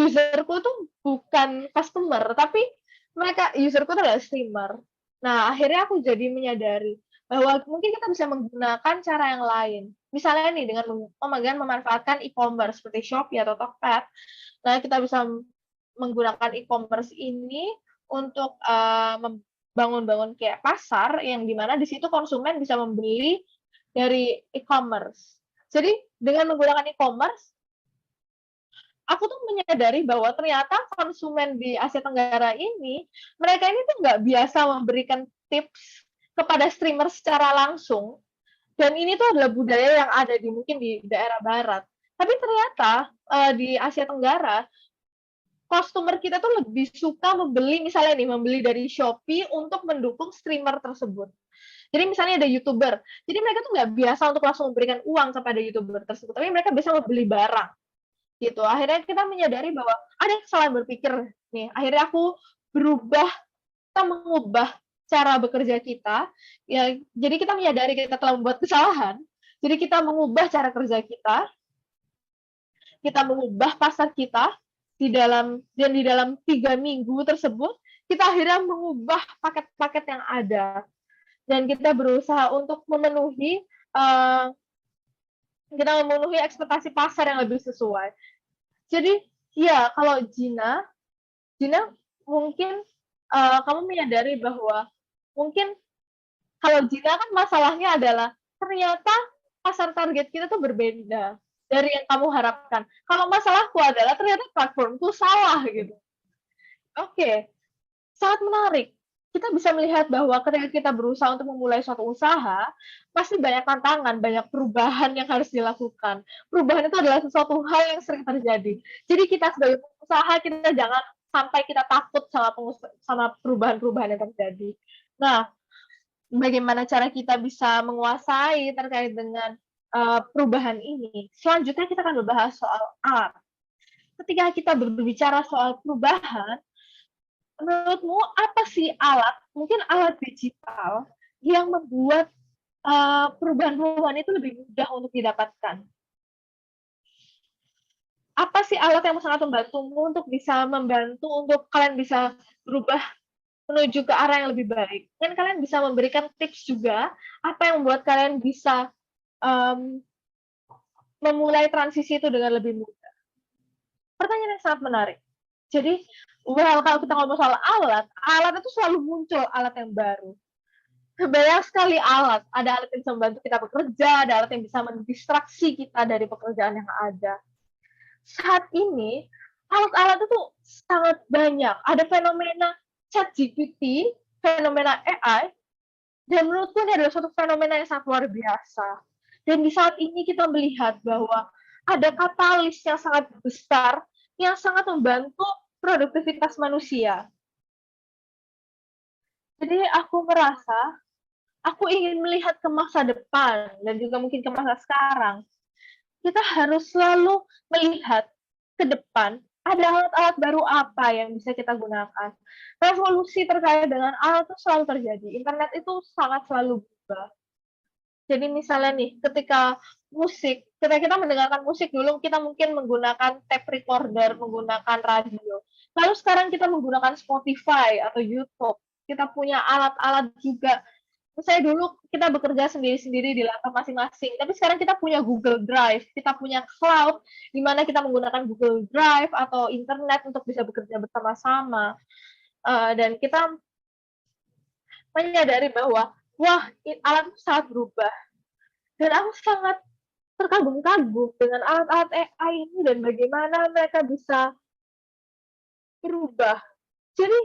userku tuh bukan customer, tapi mereka userku tuh adalah streamer. Nah, akhirnya aku jadi menyadari bahwa mungkin kita bisa menggunakan cara yang lain. Misalnya nih dengan memanfaatkan e-commerce seperti Shopee atau Tokped. Nah, kita bisa menggunakan e-commerce ini untuk membangun-bangun kayak pasar yang dimana di situ konsumen bisa membeli dari e-commerce. Jadi dengan menggunakan e-commerce, aku tuh menyadari bahwa ternyata konsumen di Asia Tenggara ini, mereka ini tuh nggak biasa memberikan tips kepada streamer secara langsung. Dan ini tuh adalah budaya yang ada di mungkin di daerah barat. Tapi ternyata di Asia Tenggara, customer kita tuh lebih suka membeli, misalnya nih, membeli dari Shopee untuk mendukung streamer tersebut. Jadi misalnya ada YouTuber, jadi mereka tuh nggak biasa untuk langsung memberikan uang kepada YouTuber tersebut, tapi mereka bisa membeli barang gitu. Akhirnya kita menyadari bahwa ada kesalahan berpikir nih. Akhirnya aku berubah, kita mengubah cara bekerja kita. Ya, jadi kita menyadari kita telah membuat kesalahan. Jadi kita mengubah cara kerja kita mengubah pasar kita di dalam 3 minggu tersebut kita akhirnya mengubah paket-paket yang ada dan kita berusaha untuk memenuhi ekspektasi pasar yang lebih sesuai. Jadi ya kalau Gina mungkin kamu menyadari bahwa mungkin kalau Gina kan masalahnya adalah ternyata pasar target kita tuh berbeda. dari yang kamu harapkan. Kalau masalahku adalah ternyata platformku salah gitu. Oke, sangat menarik. Kita bisa melihat bahwa ketika kita berusaha untuk memulai suatu usaha, pasti banyak tantangan, banyak perubahan yang harus dilakukan. Perubahan itu adalah sesuatu hal yang sering terjadi. Jadi kita sebagai pengusaha, kita jangan sampai kita takut sama perubahan-perubahan yang terjadi. Nah, bagaimana cara kita bisa menguasai terkait dengan perubahan ini? Selanjutnya kita akan membahas soal alat. Ketika kita berbicara soal perubahan, menurutmu apa sih alat, mungkin alat digital yang membuat perubahan-perubahan itu lebih mudah untuk didapatkan? Apa sih alat yang sangat membantumu untuk bisa membantu untuk kalian bisa berubah menuju ke arah yang lebih baik? Dan kalian bisa memberikan tips juga apa yang membuat kalian bisa um, memulai transisi itu dengan lebih mudah. Pertanyaan yang sangat menarik. Jadi, kalau kita ngomong soal alat, alat itu selalu muncul alat yang baru. Banyak sekali alat. Ada alat yang bisa membantu kita bekerja, ada alat yang bisa mendistraksi kita dari pekerjaan yang ada. Saat ini, alat-alat itu sangat banyak. Ada fenomena ChatGPT, fenomena AI, dan menurutku ini adalah suatu fenomena yang sangat luar biasa. Dan di saat ini kita melihat bahwa ada katalis yang sangat besar yang sangat membantu produktivitas manusia. Jadi aku merasa aku ingin melihat ke masa depan dan juga mungkin ke masa sekarang. Kita harus selalu melihat ke depan, ada alat-alat baru apa yang bisa kita gunakan. Revolusi terkait dengan alat itu selalu terjadi. Internet itu sangat selalu berubah. Jadi misalnya nih, ketika kita mendengarkan musik dulu kita mungkin menggunakan tape recorder, menggunakan radio. Lalu sekarang kita menggunakan Spotify atau YouTube. Kita punya alat-alat juga. Misalnya dulu kita bekerja sendiri-sendiri di laptop masing-masing, tapi sekarang kita punya Google Drive, kita punya cloud, di mana kita menggunakan Google Drive atau internet untuk bisa bekerja bersama-sama. Dan kita menyadari bahwa, wah, alat itu sangat berubah. Dan aku sangat terkagum-kagum dengan alat-alat AI ini dan bagaimana mereka bisa berubah. Jadi,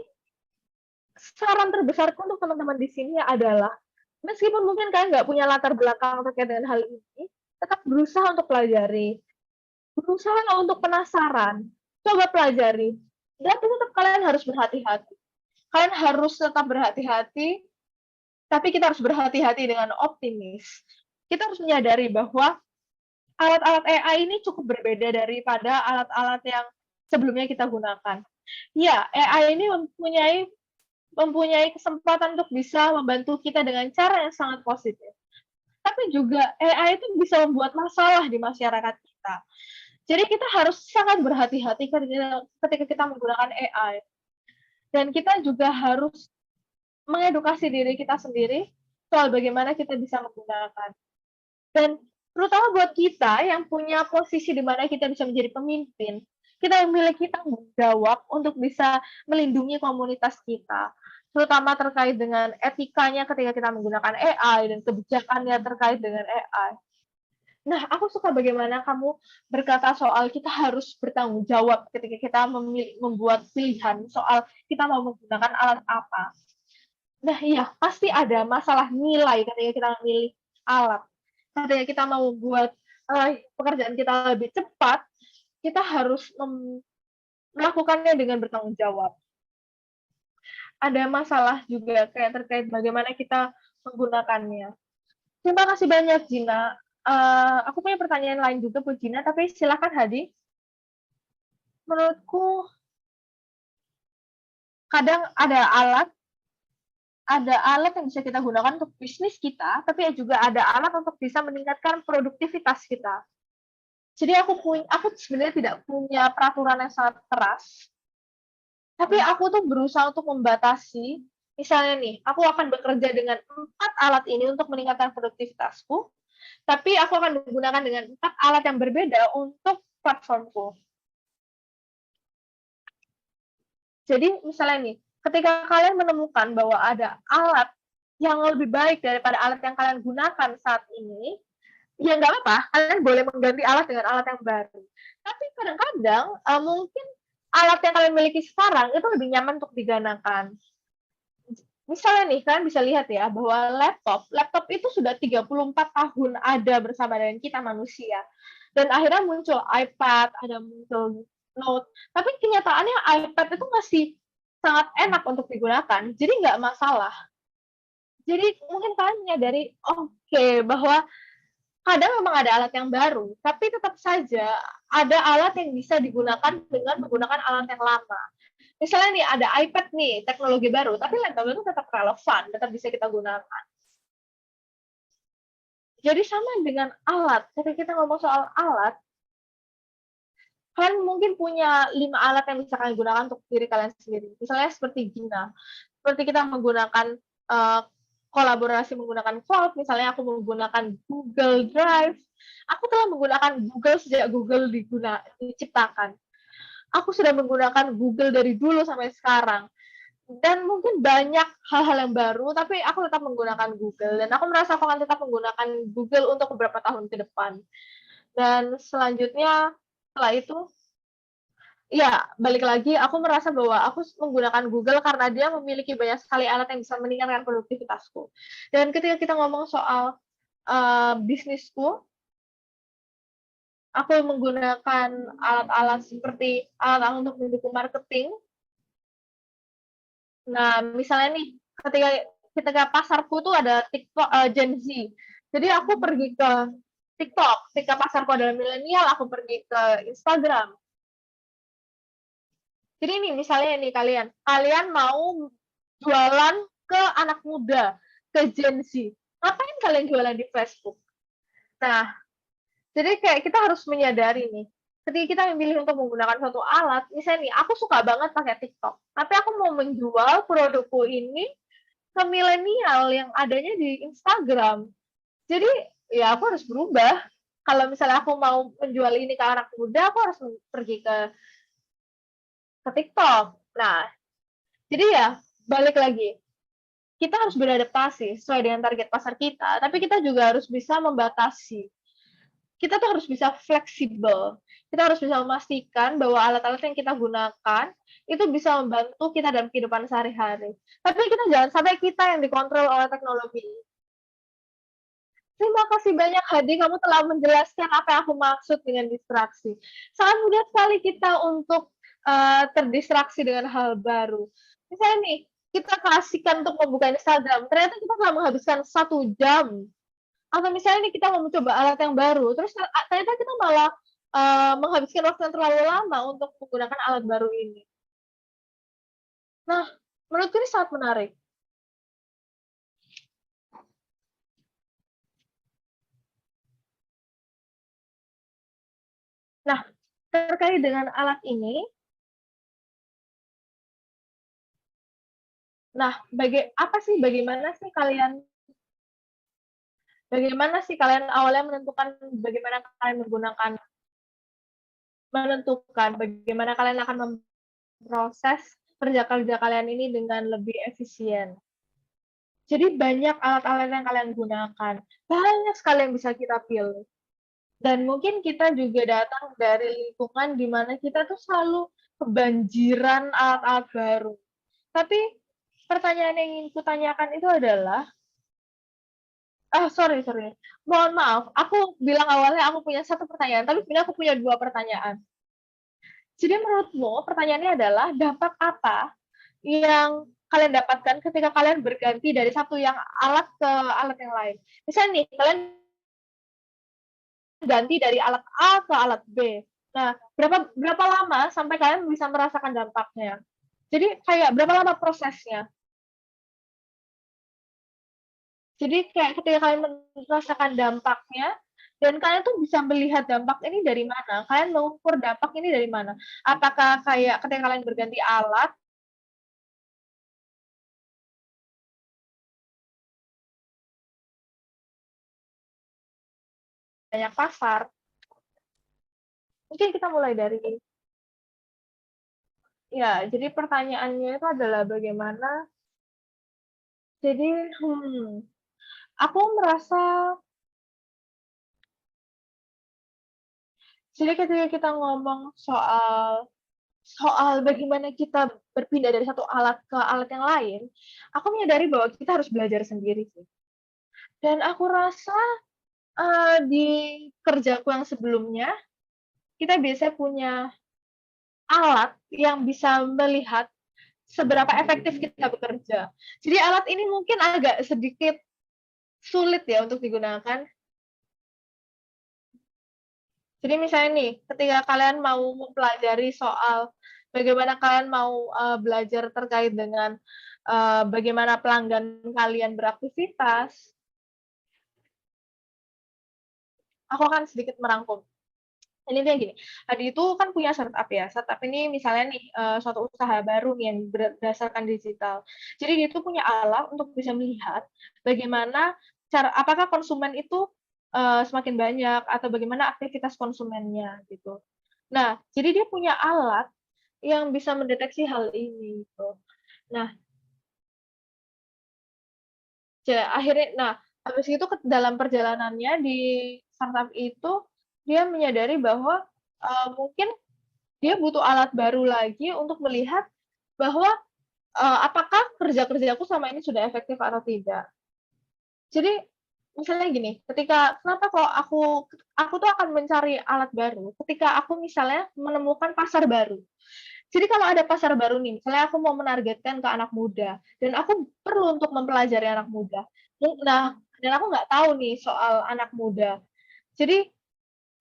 saran terbesarku untuk teman-teman di sini adalah, meskipun mungkin kalian nggak punya latar belakang terkait dengan hal ini, tetap berusaha untuk pelajari. Berusaha untuk penasaran. Coba pelajari. Tapi tetap kalian harus berhati-hati. Kalian harus tetap berhati-hati, tapi kita harus berhati-hati dengan optimis. Kita harus menyadari bahwa alat-alat AI ini cukup berbeda daripada alat-alat yang sebelumnya kita gunakan. Ya, AI ini mempunyai kesempatan untuk bisa membantu kita dengan cara yang sangat positif. Tapi juga AI itu bisa membuat masalah di masyarakat kita. Jadi kita harus sangat berhati-hati ketika kita menggunakan AI. Dan kita juga harus mengedukasi diri kita sendiri soal bagaimana kita bisa menggunakan. Dan terutama buat kita yang punya posisi di mana kita bisa menjadi pemimpin, kita memiliki tanggung jawab untuk bisa melindungi komunitas kita, terutama terkait dengan etikanya ketika kita menggunakan AI dan kebijakannya terkait dengan AI. Nah, aku suka bagaimana kamu berkata soal kita harus bertanggung jawab ketika kita membuat pilihan soal kita mau menggunakan alat apa. Nah, iya, pasti ada masalah nilai ketika kita memilih alat. Ketika kita mau membuat pekerjaan kita lebih cepat, kita harus melakukannya dengan bertanggung jawab. Ada masalah juga kayak terkait bagaimana kita menggunakannya. Terima kasih banyak, Gina. Aku punya pertanyaan lain juga buat Gina, tapi silakan Hadi. Menurutku, kadang ada alat yang bisa kita gunakan untuk bisnis kita, tapi juga ada alat untuk bisa meningkatkan produktivitas kita. Jadi aku sebenarnya tidak punya peraturan yang sangat keras, tapi aku tuh berusaha untuk membatasi. Misalnya nih, aku akan bekerja dengan 4 alat ini untuk meningkatkan produktivitasku, tapi aku akan menggunakan dengan 4 alat yang berbeda untuk platformku. Jadi misalnya nih, ketika kalian menemukan bahwa ada alat yang lebih baik daripada alat yang kalian gunakan saat ini, ya nggak apa-apa, kalian boleh mengganti alat dengan alat yang baru. Tapi kadang-kadang mungkin alat yang kalian miliki sekarang itu lebih nyaman untuk digunakan. Misalnya nih, kalian bisa lihat ya bahwa laptop itu sudah 34 tahun ada bersama dengan kita manusia. Dan akhirnya muncul iPad, ada muncul Note. Tapi kenyataannya iPad itu masih sangat enak untuk digunakan, jadi nggak masalah. Jadi mungkin kalian menyadari, oke, bahwa kadang memang ada alat yang baru, tapi tetap saja ada alat yang bisa digunakan dengan menggunakan alat yang lama. Misalnya nih ada iPad nih, teknologi baru, tapi laptop itu tetap relevan, tetap bisa kita gunakan. Jadi sama dengan alat, ketika kita ngomong soal alat, kalian mungkin punya 5 alat yang bisa kalian gunakan untuk diri kalian sendiri. Misalnya seperti Gina, seperti kita menggunakan kolaborasi menggunakan cloud, misalnya aku menggunakan Google Drive, aku telah menggunakan Google sejak Google diciptakan. Aku sudah menggunakan Google dari dulu sampai sekarang. Dan mungkin banyak hal-hal yang baru, tapi aku tetap menggunakan Google. Dan aku merasa aku akan tetap menggunakan Google untuk beberapa tahun ke depan. Dan selanjutnya, setelah itu, ya, balik lagi, aku merasa bahwa aku menggunakan Google karena dia memiliki banyak sekali alat yang bisa meningkatkan produktivitasku. Dan ketika kita ngomong soal bisnisku, aku menggunakan alat-alat seperti alat-alat untuk mendukung marketing. Nah, misalnya nih, ketika pasarku tuh ada TikTok, Gen Z. Jadi aku pergi ke TikTok. Ketika pasarku adalah milenial, aku pergi ke Instagram. Jadi ini misalnya nih kalian mau jualan ke anak muda, ke Gen Z. Ngapain kalian jualan di Facebook? Nah, jadi kayak kita harus menyadari nih, ketika kita memilih untuk menggunakan suatu alat, misalnya nih, aku suka banget pakai TikTok, tapi aku mau menjual produkku ini ke milenial yang adanya di Instagram. Jadi ya aku harus berubah. Kalau misalnya aku mau menjual ini ke anak muda, aku harus pergi ke TikTok. Nah, jadi ya balik lagi, kita harus beradaptasi sesuai dengan target pasar kita, tapi kita juga harus bisa membatasi. Kita tuh harus bisa fleksibel. Kita harus bisa memastikan bahwa alat-alat yang kita gunakan itu bisa membantu kita dalam kehidupan sehari-hari. Tapi kita jangan sampai kita yang dikontrol oleh teknologi. Terima kasih banyak Hadi, kamu telah menjelaskan apa yang aku maksud dengan distraksi. Sangat mudah sekali kita untuk terdistraksi dengan hal baru. Misalnya nih, kita kasihkan untuk membuka Instagram, ternyata kita telah menghabiskan 1 jam. Atau misalnya nih kita mau mencoba alat yang baru, terus ternyata kita malah menghabiskan waktu yang terlalu lama untuk menggunakan alat baru ini. Nah, menurutku ini sangat menarik. Nah, terkait dengan alat ini, nah, bagaimana sih kalian awalnya menentukan bagaimana kalian akan memproses kerja-kerja kalian ini dengan lebih efisien. Jadi banyak alat-alat yang kalian gunakan, banyak sekali yang bisa kita pilih. Dan mungkin kita juga datang dari lingkungan di mana kita tuh selalu kebanjiran alat-alat baru. Tapi pertanyaan yang ingin kutanyakan itu adalah, sorry, sorry. Mohon maaf, aku bilang awalnya aku punya 1 pertanyaan, tapi sebenarnya aku punya 2 pertanyaan. Jadi menurutmu pertanyaannya adalah dampak apa yang kalian dapatkan ketika kalian berganti dari satu yang alat ke alat yang lain? Misalnya nih, kalian ganti dari alat A ke alat B. Nah, berapa lama sampai kalian bisa merasakan dampaknya? Jadi kayak berapa lama prosesnya? Jadi kayak ketika kalian merasakan dampaknya, dan kalian tuh bisa melihat dampak ini dari mana? Kalian mengukur dampak ini dari mana? Apakah kayak ketika kalian berganti alat, banyak pasar? Mungkin kita mulai dari ya, jadi pertanyaannya itu adalah bagaimana jadi, aku merasa Jadi ketika kita ngomong soal soal bagaimana kita berpindah dari satu alat ke alat yang lain, aku menyadari bahwa kita harus belajar sendiri sih. Dan aku rasa, di kerjaku yang sebelumnya, kita biasanya punya alat yang bisa melihat seberapa efektif kita bekerja. Jadi alat ini mungkin agak sedikit sulit ya untuk digunakan. Jadi misalnya nih, ketika kalian mau mempelajari soal bagaimana kalian mau, belajar terkait dengan, bagaimana pelanggan kalian beraktivitas, aku akan sedikit merangkum. Ini dia gini, Adi itu kan punya startup ya, startup ini misalnya nih, suatu usaha baru nih yang berdasarkan digital. Jadi dia tuh punya alat untuk bisa melihat bagaimana apakah konsumen itu, semakin banyak atau bagaimana aktivitas konsumennya gitu. Nah, jadi dia punya alat yang bisa mendeteksi hal ini gitu. Nah, habis itu dalam perjalanannya di startup itu, dia menyadari bahwa, mungkin dia butuh alat baru lagi untuk melihat bahwa, apakah kerja-kerjaku selama ini sudah efektif atau tidak. Jadi, misalnya gini, kenapa kalau aku tuh akan mencari alat baru ketika aku misalnya menemukan pasar baru. Jadi kalau ada pasar baru nih, misalnya aku mau menargetkan ke anak muda, dan aku perlu untuk mempelajari anak muda. Dan aku nggak tahu nih soal anak muda. Jadi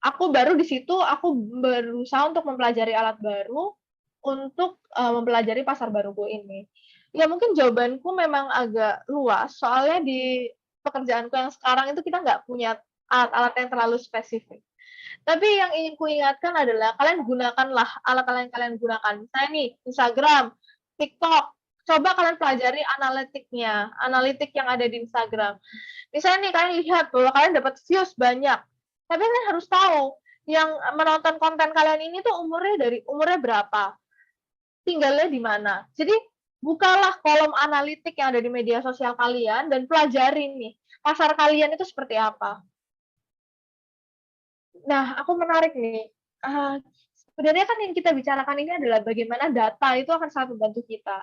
aku baru di situ, aku berusaha untuk mempelajari alat baru, untuk, mempelajari pasar baruku ini. Ya mungkin jawabanku memang agak luas, soalnya di pekerjaanku yang sekarang itu kita nggak punya alat-alat yang terlalu spesifik. Tapi yang ingin kuingatkan adalah kalian gunakanlah alat-alat yang kalian gunakan. Misalnya nih, Instagram, TikTok, coba kalian pelajari analitik yang ada di Instagram. Misalnya nih kalian lihat bahwa kalian dapat views banyak, tapi kalian harus tahu yang menonton konten kalian ini tuh umurnya berapa, tinggalnya di mana. Jadi bukalah kolom analitik yang ada di media sosial kalian dan pelajari nih pasar kalian itu seperti apa. Nah, aku menarik nih. Sebenarnya kan yang kita bicarakan ini adalah bagaimana data itu akan sangat membantu kita.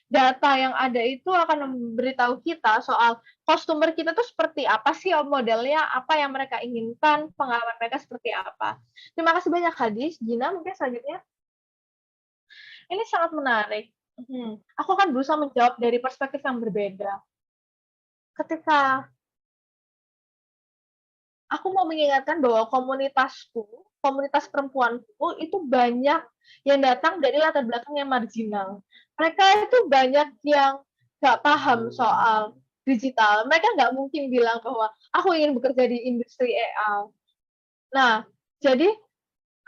Data yang ada itu akan memberitahu kita soal customer kita tuh seperti apa sih modelnya, apa yang mereka inginkan, pengalaman mereka seperti apa. Terima kasih banyak Hadis. Gina, mungkin selanjutnya. Ini sangat menarik. Aku akan berusaha menjawab dari perspektif yang berbeda. Ketika aku mau mengingatkan bahwa komunitas perempuanku itu banyak yang datang dari latar belakang yang marginal. Mereka itu banyak yang nggak paham soal digital. Mereka nggak mungkin bilang bahwa aku ingin bekerja di industri AI. Nah, jadi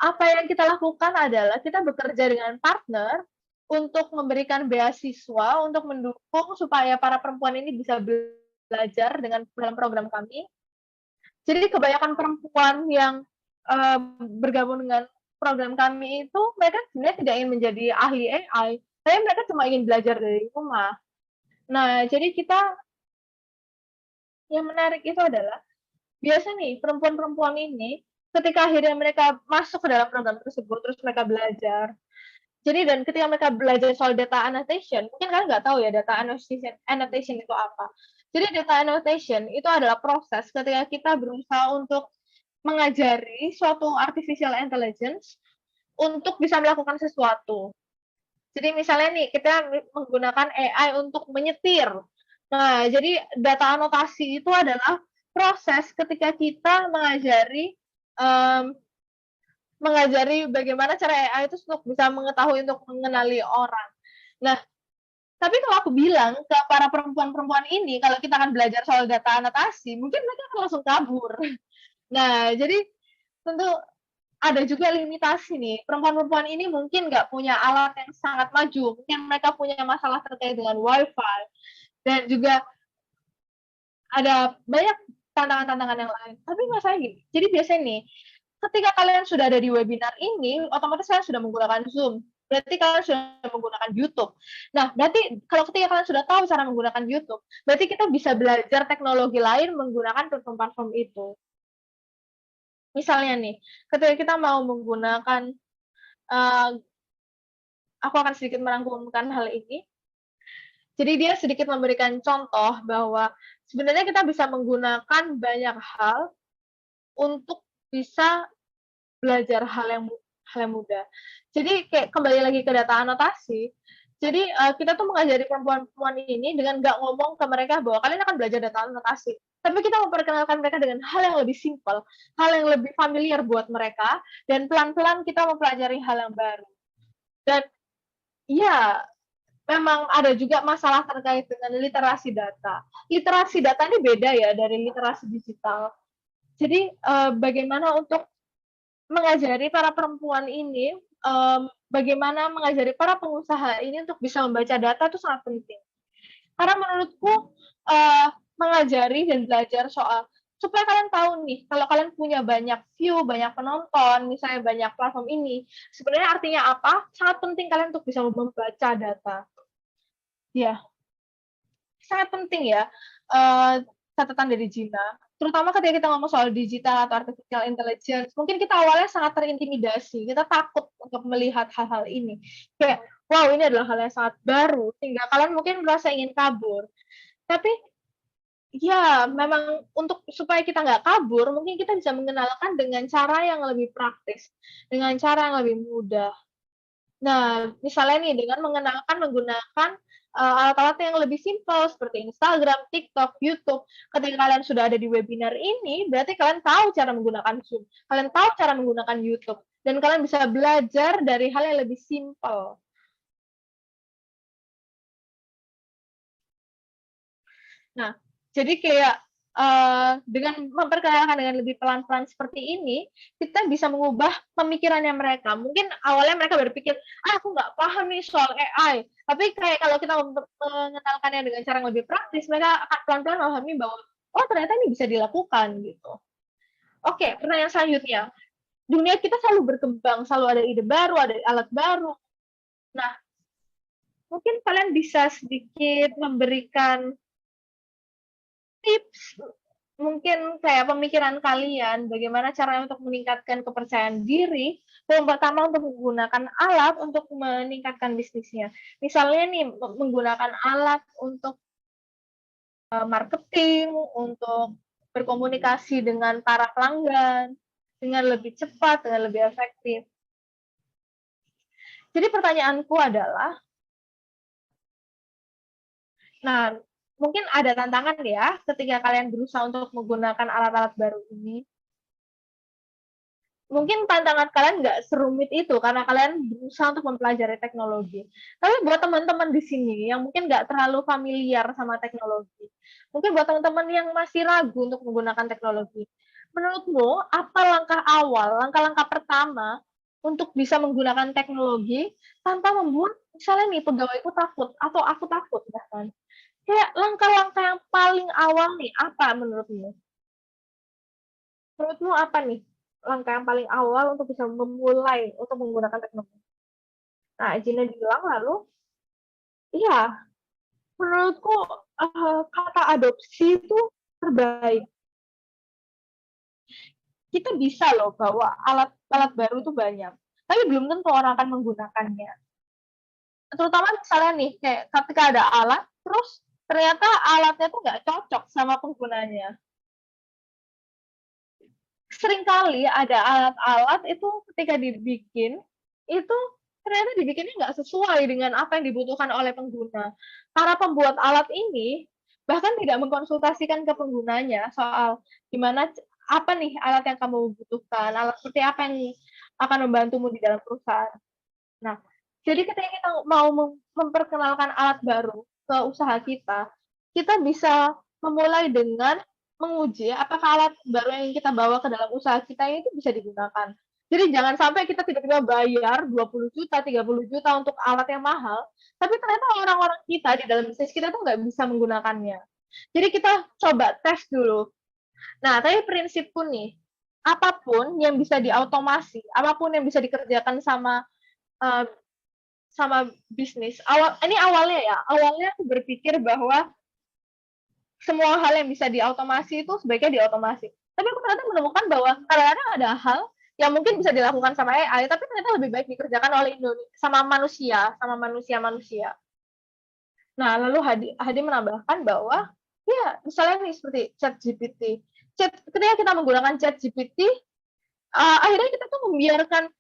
apa yang kita lakukan adalah kita bekerja dengan partner untuk memberikan beasiswa untuk mendukung supaya para perempuan ini bisa belajar dalam program kami. Jadi kebanyakan perempuan yang bergabung dengan program kami itu mereka sebenarnya tidak ingin menjadi ahli AI, tapi mereka cuma ingin belajar dari rumah. Nah, jadi yang menarik itu adalah biasa nih perempuan-perempuan ini ketika akhirnya mereka masuk ke dalam program tersebut, terus mereka belajar. Jadi dan ketika mereka belajar soal data annotation, mungkin kalian nggak tahu ya data annotation itu apa. Jadi data annotation itu adalah proses ketika kita berusaha untuk mengajari suatu artificial intelligence untuk bisa melakukan sesuatu. Jadi misalnya nih, kita menggunakan AI untuk menyetir. Nah, jadi data anotasi itu adalah proses ketika kita um, mengajari bagaimana cara AI itu untuk bisa mengetahui untuk mengenali orang. Nah, tapi kalau aku bilang ke para perempuan-perempuan ini, kalau kita akan belajar soal data anotasi, mungkin mereka akan langsung kabur. Nah, jadi tentu ada juga limitasi nih. Perempuan-perempuan ini mungkin nggak punya alat yang sangat maju. Mungkin mereka punya masalah terkait dengan wifi. Dan juga ada banyak tantangan-tantangan yang lain. Tapi masalahnya gini, jadi biasanya nih, ketika kalian sudah ada di webinar ini, otomatis kalian sudah menggunakan Zoom. Berarti kalian sudah menggunakan YouTube. Nah, berarti kalau ketika kalian sudah tahu cara menggunakan YouTube, berarti kita bisa belajar teknologi lain menggunakan platform-platform itu. Misalnya nih, ketika kita mau menggunakan, aku akan sedikit merangkumkan hal ini. Jadi dia sedikit memberikan contoh bahwa sebenarnya kita bisa menggunakan banyak hal untuk bisa belajar hal yang mudah. Jadi kayak kembali lagi ke data anotasi, jadi, kita tuh mengajari perempuan-perempuan ini dengan nggak ngomong ke mereka bahwa kalian akan belajar data anotasi, tapi kita memperkenalkan mereka dengan hal yang lebih simpel, hal yang lebih familiar buat mereka, dan pelan-pelan kita mempelajari hal yang baru. Dan iya, memang ada juga masalah terkait dengan literasi data. Literasi data ini beda ya dari literasi digital. Jadi, bagaimana untuk mengajari para perempuan ini, bagaimana mengajari para pengusaha ini untuk bisa membaca data itu sangat penting. Karena menurutku, mengajari dan belajar soal supaya kalian tahu nih, kalau kalian punya banyak view, banyak penonton, misalnya banyak platform ini, sebenarnya artinya apa? Sangat penting kalian untuk bisa membaca data. Ya, sangat penting ya, catatan dari Gina. Terutama ketika kita ngomong soal digital atau artificial intelligence, mungkin kita awalnya sangat terintimidasi, kita takut untuk melihat hal-hal ini. Kayak, wow ini adalah hal yang sangat baru, sehingga kalian mungkin merasa ingin kabur. Tapi, ya memang untuk supaya kita nggak kabur, mungkin kita bisa mengenalkan dengan cara yang lebih praktis, dengan cara yang lebih mudah. Nah, misalnya nih dengan mengenalkan menggunakan, alat-alat yang lebih simpel seperti Instagram, TikTok, YouTube. Ketika kalian sudah ada di webinar ini, berarti kalian tahu cara menggunakan Zoom, kalian tahu cara menggunakan YouTube, dan kalian bisa belajar dari hal yang lebih simpel. Nah, jadi kayak, dengan memperkenalkan dengan lebih pelan-pelan seperti ini, kita bisa mengubah pemikirannya mereka. Mungkin awalnya mereka berpikir, "Ah, aku nggak paham nih soal AI." Tapi kayak kalau kita mengenalkannya dengan cara yang lebih praktis, mereka akan pelan-pelan memahami bahwa, "Oh, ternyata ini bisa dilakukan," gitu. Oke, pertanyaan selanjutnya. Dunia kita selalu berkembang, selalu ada ide baru, ada alat baru. Nah, mungkin kalian bisa sedikit memberikan tips mungkin kayak pemikiran kalian, bagaimana caranya untuk meningkatkan kepercayaan diri, yang pertama untuk menggunakan alat untuk meningkatkan bisnisnya. Misalnya nih, menggunakan alat untuk marketing, untuk berkomunikasi dengan para pelanggan, dengan lebih cepat, dengan lebih efektif. Jadi pertanyaanku adalah, nah mungkin ada tantangan ya ketika kalian berusaha untuk menggunakan alat-alat baru ini. Mungkin tantangan kalian nggak serumit itu karena kalian berusaha untuk mempelajari teknologi. Tapi buat teman-teman di sini yang mungkin nggak terlalu familiar sama teknologi, mungkin buat teman-teman yang masih ragu untuk menggunakan teknologi, menurutmu apa langkah awal, langkah-langkah pertama untuk bisa menggunakan teknologi tanpa membuat misalnya nih pegawaiku takut atau aku takut bahkan. Kayak langkah-langkah yang paling awal nih apa menurutmu? Menurutmu apa nih langkah yang paling awal untuk bisa memulai untuk menggunakan teknologi? Nah, Gina bilang lalu, iya, menurutku kata adopsi itu terbaik. Kita bisa loh bawa alat-alat baru itu banyak, tapi belum tentu orang akan menggunakannya. Terutama misalnya nih, kayak ketika ada alat, terus ternyata alatnya tuh nggak cocok sama penggunanya. Seringkali ada alat-alat itu ketika dibikin, itu ternyata dibikinnya nggak sesuai dengan apa yang dibutuhkan oleh pengguna. Para pembuat alat ini bahkan tidak mengkonsultasikan ke penggunanya soal gimana apa nih alat yang kamu butuhkan, alat seperti apa yang akan membantumu di dalam perusahaan. Nah, jadi ketika kita mau memperkenalkan alat baru ke usaha kita, kita bisa memulai dengan menguji apakah alat baru yang kita bawa ke dalam usaha kita itu bisa digunakan. Jadi jangan sampai kita tiba-tiba bayar 20 juta, 30 juta untuk alat yang mahal, tapi ternyata orang-orang kita di dalam bisnis kita tuh nggak bisa menggunakannya. Jadi kita coba tes dulu. Nah, tapi prinsipku nih, apapun yang bisa diautomasi, apapun yang bisa dikerjakan sama uh, sama bisnis. Awalnya ya, awalnya aku berpikir bahwa semua hal yang bisa diautomasi itu sebaiknya diautomasi. Tapi aku ternyata menemukan bahwa kadang-kadang ada hal yang mungkin bisa dilakukan sama AI, tapi ternyata lebih baik dikerjakan oleh sama manusia. Nah, lalu Hadi menambahkan bahwa ya misalnya nih seperti ChatGPT. Ketika kita menggunakan ChatGPT, akhirnya kita tuh membiarkan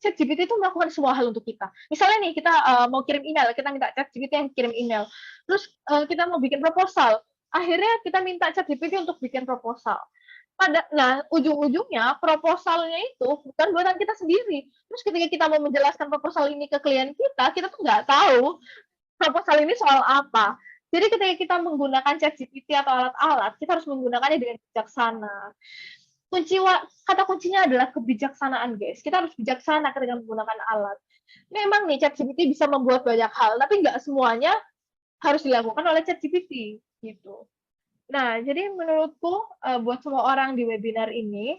ChatGPT itu melakukan semua hal untuk kita. Misalnya nih kita mau kirim email, kita minta ChatGPT yang kirim email. Terus kita mau bikin proposal, akhirnya kita minta ChatGPT untuk bikin proposal. Nah, ujung-ujungnya proposalnya itu bukan buatan kita sendiri. Terus ketika kita mau menjelaskan proposal ini ke klien kita tuh nggak tahu proposal ini soal apa. Jadi ketika kita menggunakan ChatGPT atau alat-alat, kita harus menggunakannya dengan bijaksana. Kata kuncinya adalah kebijaksanaan, guys. Kita harus bijaksana ketika menggunakan alat. Memang nih ChatGPT bisa membuat banyak hal, tapi nggak semuanya harus dilakukan oleh ChatGPT gitu. Nah, jadi menurutku buat semua orang di webinar ini,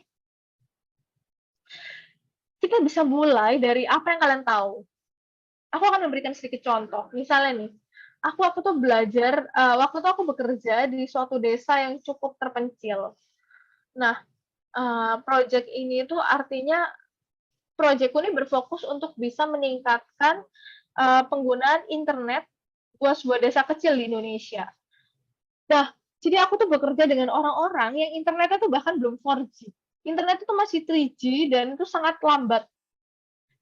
kita bisa mulai dari apa yang kalian tahu. Aku akan memberikan sedikit contoh. Misalnya nih, aku tuh belajar, waktu itu aku bekerja di suatu desa yang cukup terpencil. Nah, project ini tuh artinya proyekku ini berfokus untuk bisa meningkatkan penggunaan internet buat sebuah desa kecil di Indonesia. Nah, jadi aku tuh bekerja dengan orang-orang yang internetnya tuh bahkan belum 4G. Internet itu masih 3G dan itu sangat lambat.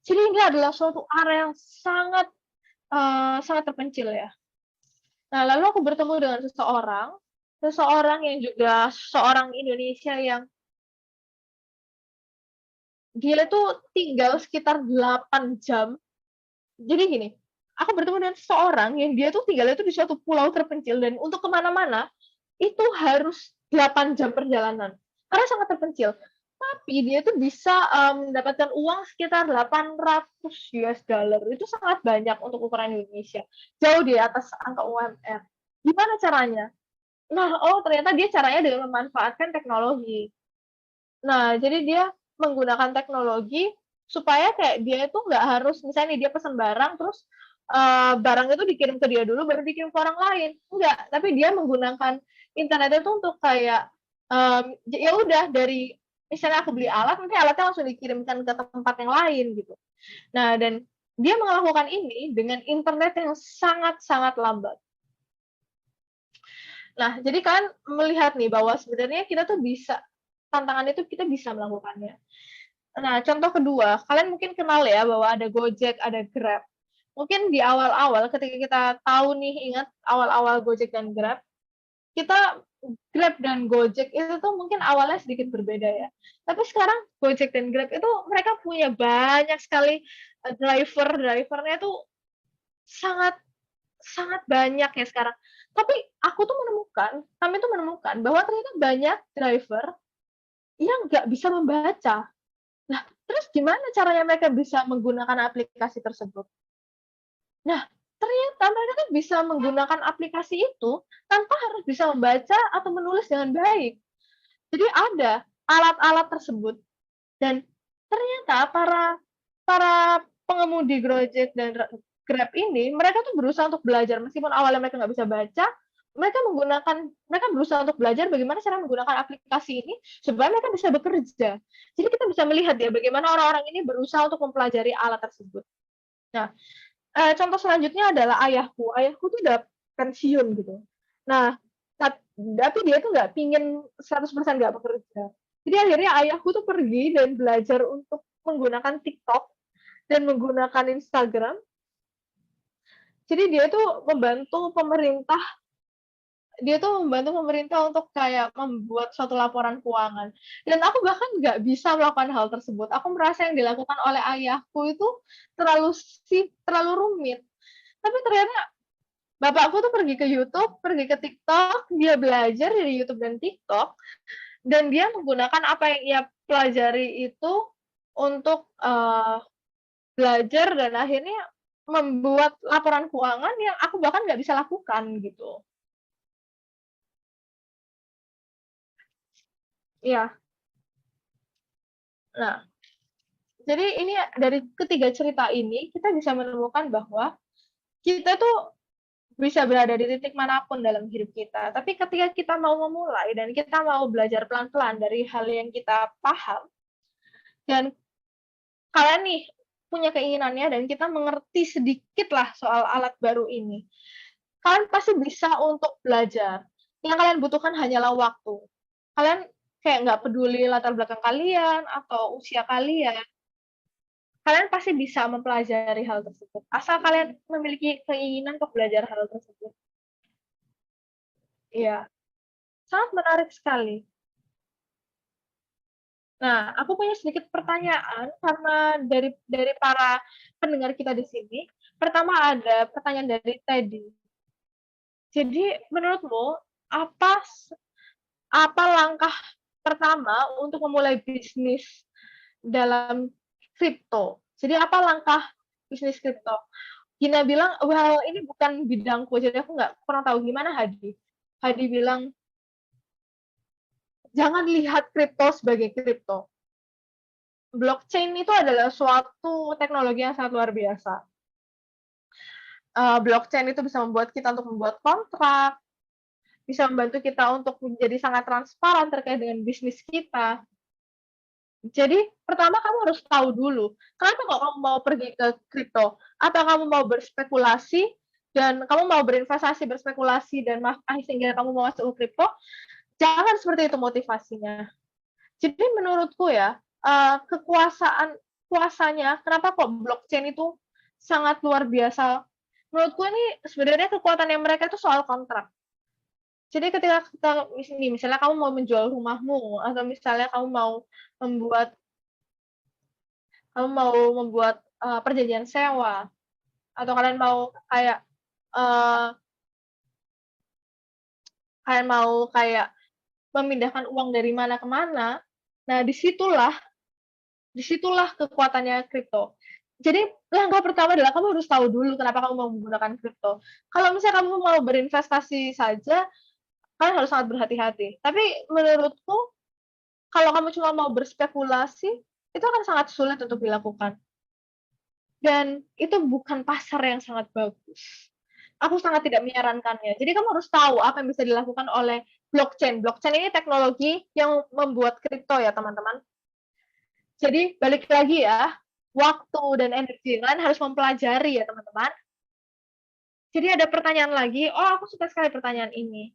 Jadi ini adalah suatu area yang sangat terpencil ya. Nah, lalu aku bertemu dengan seseorang yang juga seorang Indonesia yang dia tuh tinggal sekitar 8 jam. Jadi gini, aku bertemu dengan seseorang yang dia tuh tinggalnya tuh di suatu pulau terpencil dan untuk kemana-mana itu harus 8 jam perjalanan karena sangat terpencil. Tapi dia tuh bisa mendapatkan uang sekitar 800 US dollar. Itu sangat banyak untuk ukuran Indonesia. Jauh di atas angka UMR. Gimana caranya? Nah, ternyata dia caranya dengan memanfaatkan teknologi. Nah, jadi dia menggunakan teknologi supaya kayak dia itu nggak harus misalnya dia pesan barang terus barang itu dikirim ke dia dulu baru dikirim ke orang lain. Enggak, tapi dia menggunakan internet itu untuk kayak ya udah dari misalnya aku beli alat nanti alatnya langsung dikirimkan ke tempat yang lain gitu. Nah, dan dia melakukan ini dengan internet yang sangat-sangat lambat. Nah, jadi kalian melihat nih bahwa sebenarnya kita tuh bisa tantangan itu kita bisa melakukannya. Nah, contoh kedua, kalian mungkin kenal ya bahwa ada Gojek, ada Grab. Mungkin di awal-awal ketika kita tahu nih, ingat awal-awal Gojek dan Grab, kita Grab dan Gojek itu tuh mungkin awalnya sedikit berbeda ya. Tapi sekarang Gojek dan Grab itu mereka punya banyak sekali drivernya tuh sangat sangat banyak ya sekarang. Tapi kami tuh menemukan bahwa ternyata banyak driver yang nggak bisa membaca. Nah, terus gimana caranya mereka bisa menggunakan aplikasi tersebut? Nah, ternyata mereka kan bisa menggunakan aplikasi itu tanpa harus bisa membaca atau menulis dengan baik. Jadi ada alat-alat tersebut dan ternyata para pengemudi Gojek dan Grab ini mereka tuh berusaha untuk belajar meskipun awalnya mereka nggak bisa baca, mereka berusaha untuk belajar bagaimana cara menggunakan aplikasi ini supaya mereka bisa bekerja. Jadi kita bisa melihat ya bagaimana orang-orang ini berusaha untuk mempelajari alat tersebut. Nah, contoh selanjutnya adalah ayahku. Ayahku tuh udah pensiun gitu. Nah, tapi dia tuh nggak pingin 100% nggak bekerja. Jadi akhirnya ayahku tuh pergi dan belajar untuk menggunakan TikTok dan menggunakan Instagram. Jadi dia tuh membantu pemerintah untuk kayak membuat suatu laporan keuangan. Dan aku bahkan nggak bisa melakukan hal tersebut. Aku merasa yang dilakukan oleh ayahku itu terlalu rumit. Tapi ternyata bapakku tuh pergi ke YouTube, pergi ke TikTok, dia belajar dari YouTube dan TikTok, dan dia menggunakan apa yang ia pelajari itu untuk belajar dan akhirnya membuat laporan keuangan yang aku bahkan nggak bisa lakukan gitu. Iya. Nah, jadi ini dari ketiga cerita ini kita bisa menemukan bahwa kita tuh bisa berada di titik manapun dalam hidup kita. Tapi ketika kita mau memulai dan kita mau belajar pelan-pelan dari hal yang kita paham, dan kalian nih punya keinginannya dan kita mengerti sedikit lah soal alat baru ini, kalian pasti bisa untuk belajar. Yang kalian butuhkan hanyalah waktu. Kalian kayak nggak peduli latar belakang kalian atau usia kalian, kalian pasti bisa mempelajari hal tersebut. Asal kalian memiliki keinginan untuk belajar hal tersebut. Iya, sangat menarik sekali. Nah, aku punya sedikit pertanyaan karena dari para pendengar kita di sini. Pertama ada pertanyaan dari Teddy. Jadi menurutmu apa apa langkah pertama untuk memulai bisnis dalam kripto? Jadi apa langkah bisnis kripto? Gina bilang, well ini bukan bidangku, jadi aku nggak pernah tahu gimana Hadi. Hadi bilang, jangan lihat kripto sebagai kripto. Blockchain itu adalah suatu teknologi yang sangat luar biasa. Blockchain itu bisa membuat kita untuk membuat kontrak, bisa membantu kita untuk menjadi sangat transparan terkait dengan bisnis kita. Jadi pertama kamu harus tahu dulu, kenapa kok kamu mau pergi ke kripto? Atau kamu mau berspekulasi dan kamu mau berinvestasi, berspekulasi dan sehingga kamu mau masuk ke kripto? Jangan seperti itu motivasinya. Jadi menurutku ya, kuasanya kenapa kok blockchain itu sangat luar biasa. Menurutku ini sebenarnya kekuatannya mereka itu soal kontrak. Jadi ketika kita misalnya kamu mau menjual rumahmu atau misalnya membuat kamu mau membuat perjanjian sewa atau kalian mau uh, kayak memindahkan uang dari mana ke mana. Nah, disitulah kekuatannya kripto. Jadi langkah pertama adalah kamu harus tahu dulu kenapa kamu mau menggunakan kripto. Kalau misalnya kamu mau berinvestasi saja, kalian harus sangat berhati-hati. Tapi menurutku, kalau kamu cuma mau berspekulasi, itu akan sangat sulit untuk dilakukan. Dan itu bukan pasar yang sangat bagus. Aku sangat tidak menyarankannya. Jadi kamu harus tahu apa yang bisa dilakukan oleh blockchain. Blockchain ini teknologi yang membuat kripto ya teman-teman. Jadi balik lagi ya, waktu dan energi kalian harus mempelajari ya teman-teman. Jadi ada pertanyaan lagi, oh aku suka sekali pertanyaan ini.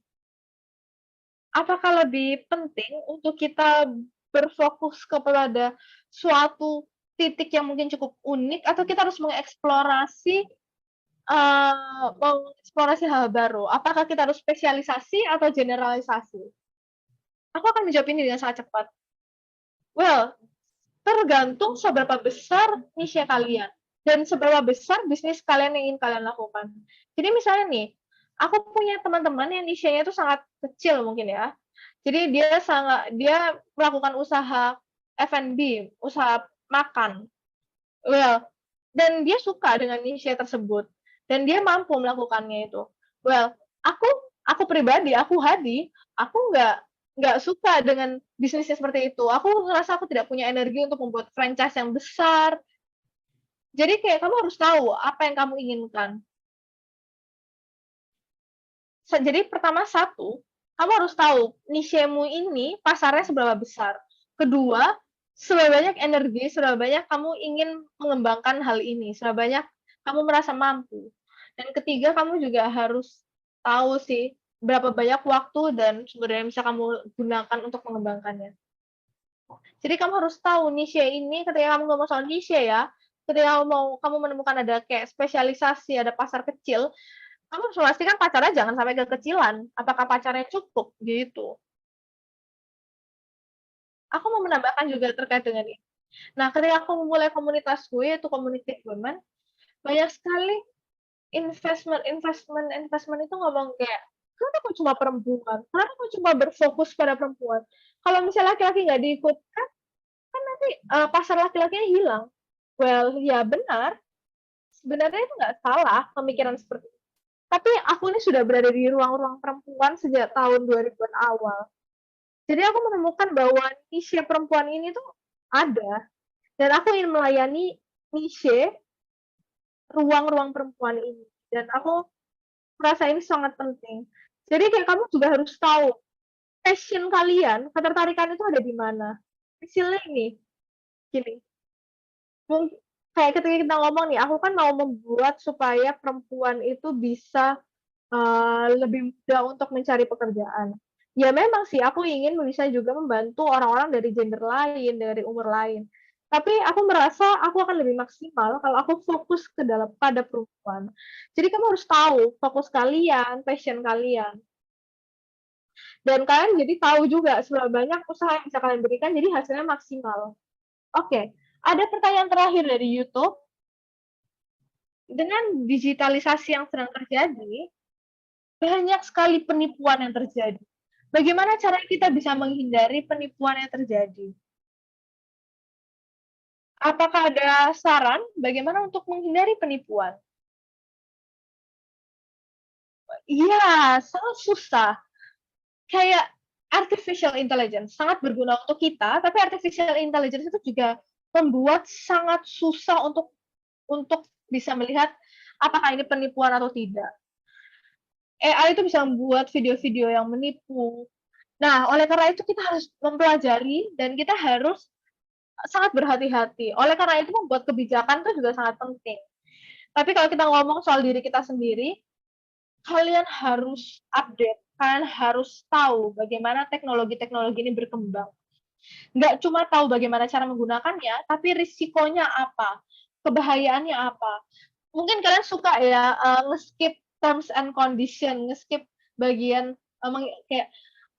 Apakah lebih penting untuk kita berfokus kepada suatu titik yang mungkin cukup unik atau kita harus mengeksplorasi hal baru? Apakah kita harus spesialisasi atau generalisasi? Aku akan menjawab ini dengan sangat cepat. Well, tergantung seberapa besar niche kalian dan seberapa besar bisnis kalian yang ingin kalian lakukan. Jadi misalnya nih, aku punya teman-teman yang niche-nya itu sangat kecil mungkin ya. Jadi dia melakukan usaha F&B, usaha makan. Well, dan dia suka dengan niche tersebut dan dia mampu melakukannya itu. Well, aku pribadi, aku Hadi, aku nggak suka dengan bisnisnya seperti itu. Aku ngerasa aku tidak punya energi untuk membuat franchise yang besar. Jadi kayak kamu harus tahu apa yang kamu inginkan. Jadi pertama kamu harus tahu niche-mu ini pasarnya seberapa besar. Kedua, seberapa banyak energi, seberapa banyak kamu ingin mengembangkan hal ini, seberapa banyak kamu merasa mampu. Dan ketiga, kamu juga harus tahu sih berapa banyak waktu dan sumber daya yang bisa kamu gunakan untuk mengembangkannya. Jadi kamu harus tahu niche ini ketika kamu ngomong soal niche ya, ketika kamu menemukan ada kayak spesialisasi, ada pasar kecil, kamu harus memastikan pacarnya jangan sampai kekecilan. Apakah pacarnya cukup gitu. Aku mau menambahkan juga terkait dengan ini. Nah, ketika aku memulai komunitasku yaitu Community Women, banyak sekali investment itu ngomong kayak, kenapa kok cuma perempuan? Kenapa kok cuma berfokus pada perempuan? Kalau misalnya laki-laki nggak diikutkan, kan nanti pasar laki-lakinya hilang. Well, ya benar. Sebenarnya itu nggak salah pemikiran seperti itu. Tapi aku ini sudah berada di ruang-ruang perempuan sejak tahun 2000-an awal. Jadi aku menemukan bahwa niche perempuan ini tuh ada. Dan aku ingin melayani niche ruang-ruang perempuan ini. Dan aku merasa ini sangat penting. Jadi kayak kamu juga harus tahu passion kalian, ketertarikan itu ada di mana. Misalnya nih, gini, kayak ketika kita ngomong nih, aku kan mau membuat supaya perempuan itu bisa lebih mudah untuk mencari pekerjaan. Ya memang sih aku ingin bisa juga membantu orang-orang dari gender lain, dari umur lain. Tapi aku merasa aku akan lebih maksimal kalau aku fokus pada perempuan. Jadi kamu harus tahu fokus kalian, passion kalian. Dan kalian jadi tahu juga seberapa banyak usaha yang bisa kalian berikan, jadi hasilnya maksimal. Oke, ada pertanyaan terakhir dari YouTube. Dengan digitalisasi yang sedang terjadi, banyak sekali penipuan yang terjadi. Bagaimana cara kita bisa menghindari penipuan yang terjadi? Apakah ada saran bagaimana untuk menghindari penipuan? Iya, sangat susah. Kayak artificial intelligence sangat berguna untuk kita, tapi artificial intelligence itu juga membuat sangat susah untuk bisa melihat apakah ini penipuan atau tidak. AI itu bisa membuat video-video yang menipu. Nah, oleh karena itu kita harus mempelajari dan kita harus sangat berhati-hati. Oleh karena itu membuat kebijakan itu juga sangat penting. Tapi kalau kita ngomong soal diri kita sendiri, kalian harus update, kalian harus tahu bagaimana teknologi-teknologi ini berkembang. Nggak cuma tahu bagaimana cara menggunakannya, tapi risikonya apa, kebahayaannya apa. Mungkin kalian suka ya nge-skip terms and condition, nge-skip bagian kayak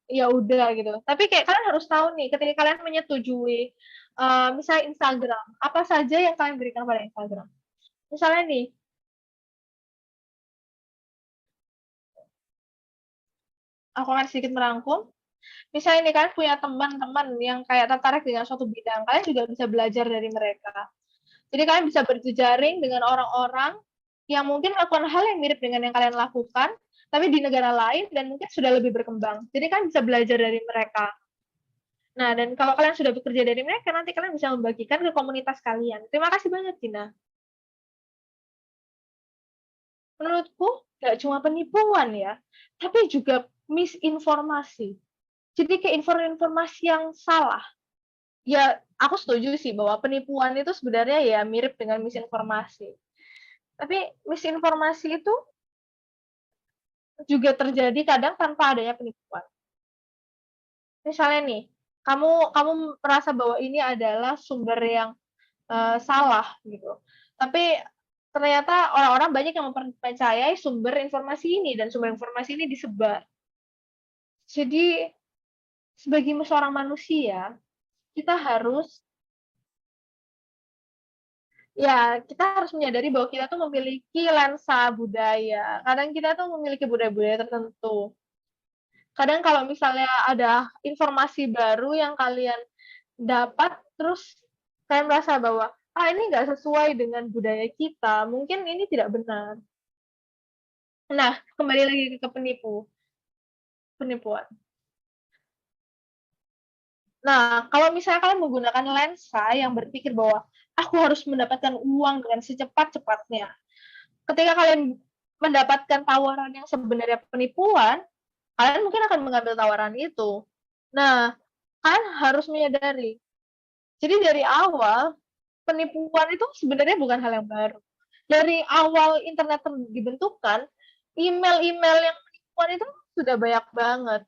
ya udah gitu. Tapi kayak kalian harus tahu nih, ketika kalian menyetujui misalnya Instagram, apa saja yang kalian berikan pada Instagram. Misalnya nih, aku akan sedikit merangkum. Misalnya nih kalian punya teman-teman yang kayak tertarik dengan suatu bidang, kalian juga bisa belajar dari mereka. Jadi kalian bisa berjejaring dengan orang-orang yang mungkin melakukan hal yang mirip dengan yang kalian lakukan, tapi di negara lain dan mungkin sudah lebih berkembang. Jadi kalian bisa belajar dari mereka. Nah, dan kalau kalian sudah bekerja dari mereka, nanti kalian bisa membagikan ke komunitas kalian. Terima kasih banyak, Gina. Menurutku, nggak cuma penipuan ya, tapi juga misinformasi. Jadi kayak informasi yang salah. Ya, aku setuju sih bahwa penipuan itu sebenarnya ya mirip dengan misinformasi. Tapi misinformasi itu juga terjadi kadang tanpa adanya penipuan. Misalnya nih, kamu kamu merasa bahwa ini adalah sumber yang salah gitu. Tapi ternyata orang-orang banyak yang mempercayai sumber informasi ini dan sumber informasi ini disebar. Jadi sebagai seorang manusia, kita harus ya kita harus menyadari bahwa kita tuh memiliki lensa budaya. Kadang kita tuh memiliki budaya-budaya tertentu. Kadang kalau misalnya ada informasi baru yang kalian dapat, terus kalian merasa bahwa ini nggak sesuai dengan budaya kita, mungkin ini tidak benar. Nah, kembali lagi ke penipuan. Nah, kalau misalnya kalian menggunakan lensa yang berpikir bahwa aku harus mendapatkan uang dengan secepat-cepatnya. Ketika kalian mendapatkan tawaran yang sebenarnya penipuan, kalian mungkin akan mengambil tawaran itu. Nah, kalian harus menyadari. Jadi dari awal, penipuan itu sebenarnya bukan hal yang baru. Dari awal internet dibentukkan, email-email yang penipuan itu sudah banyak banget.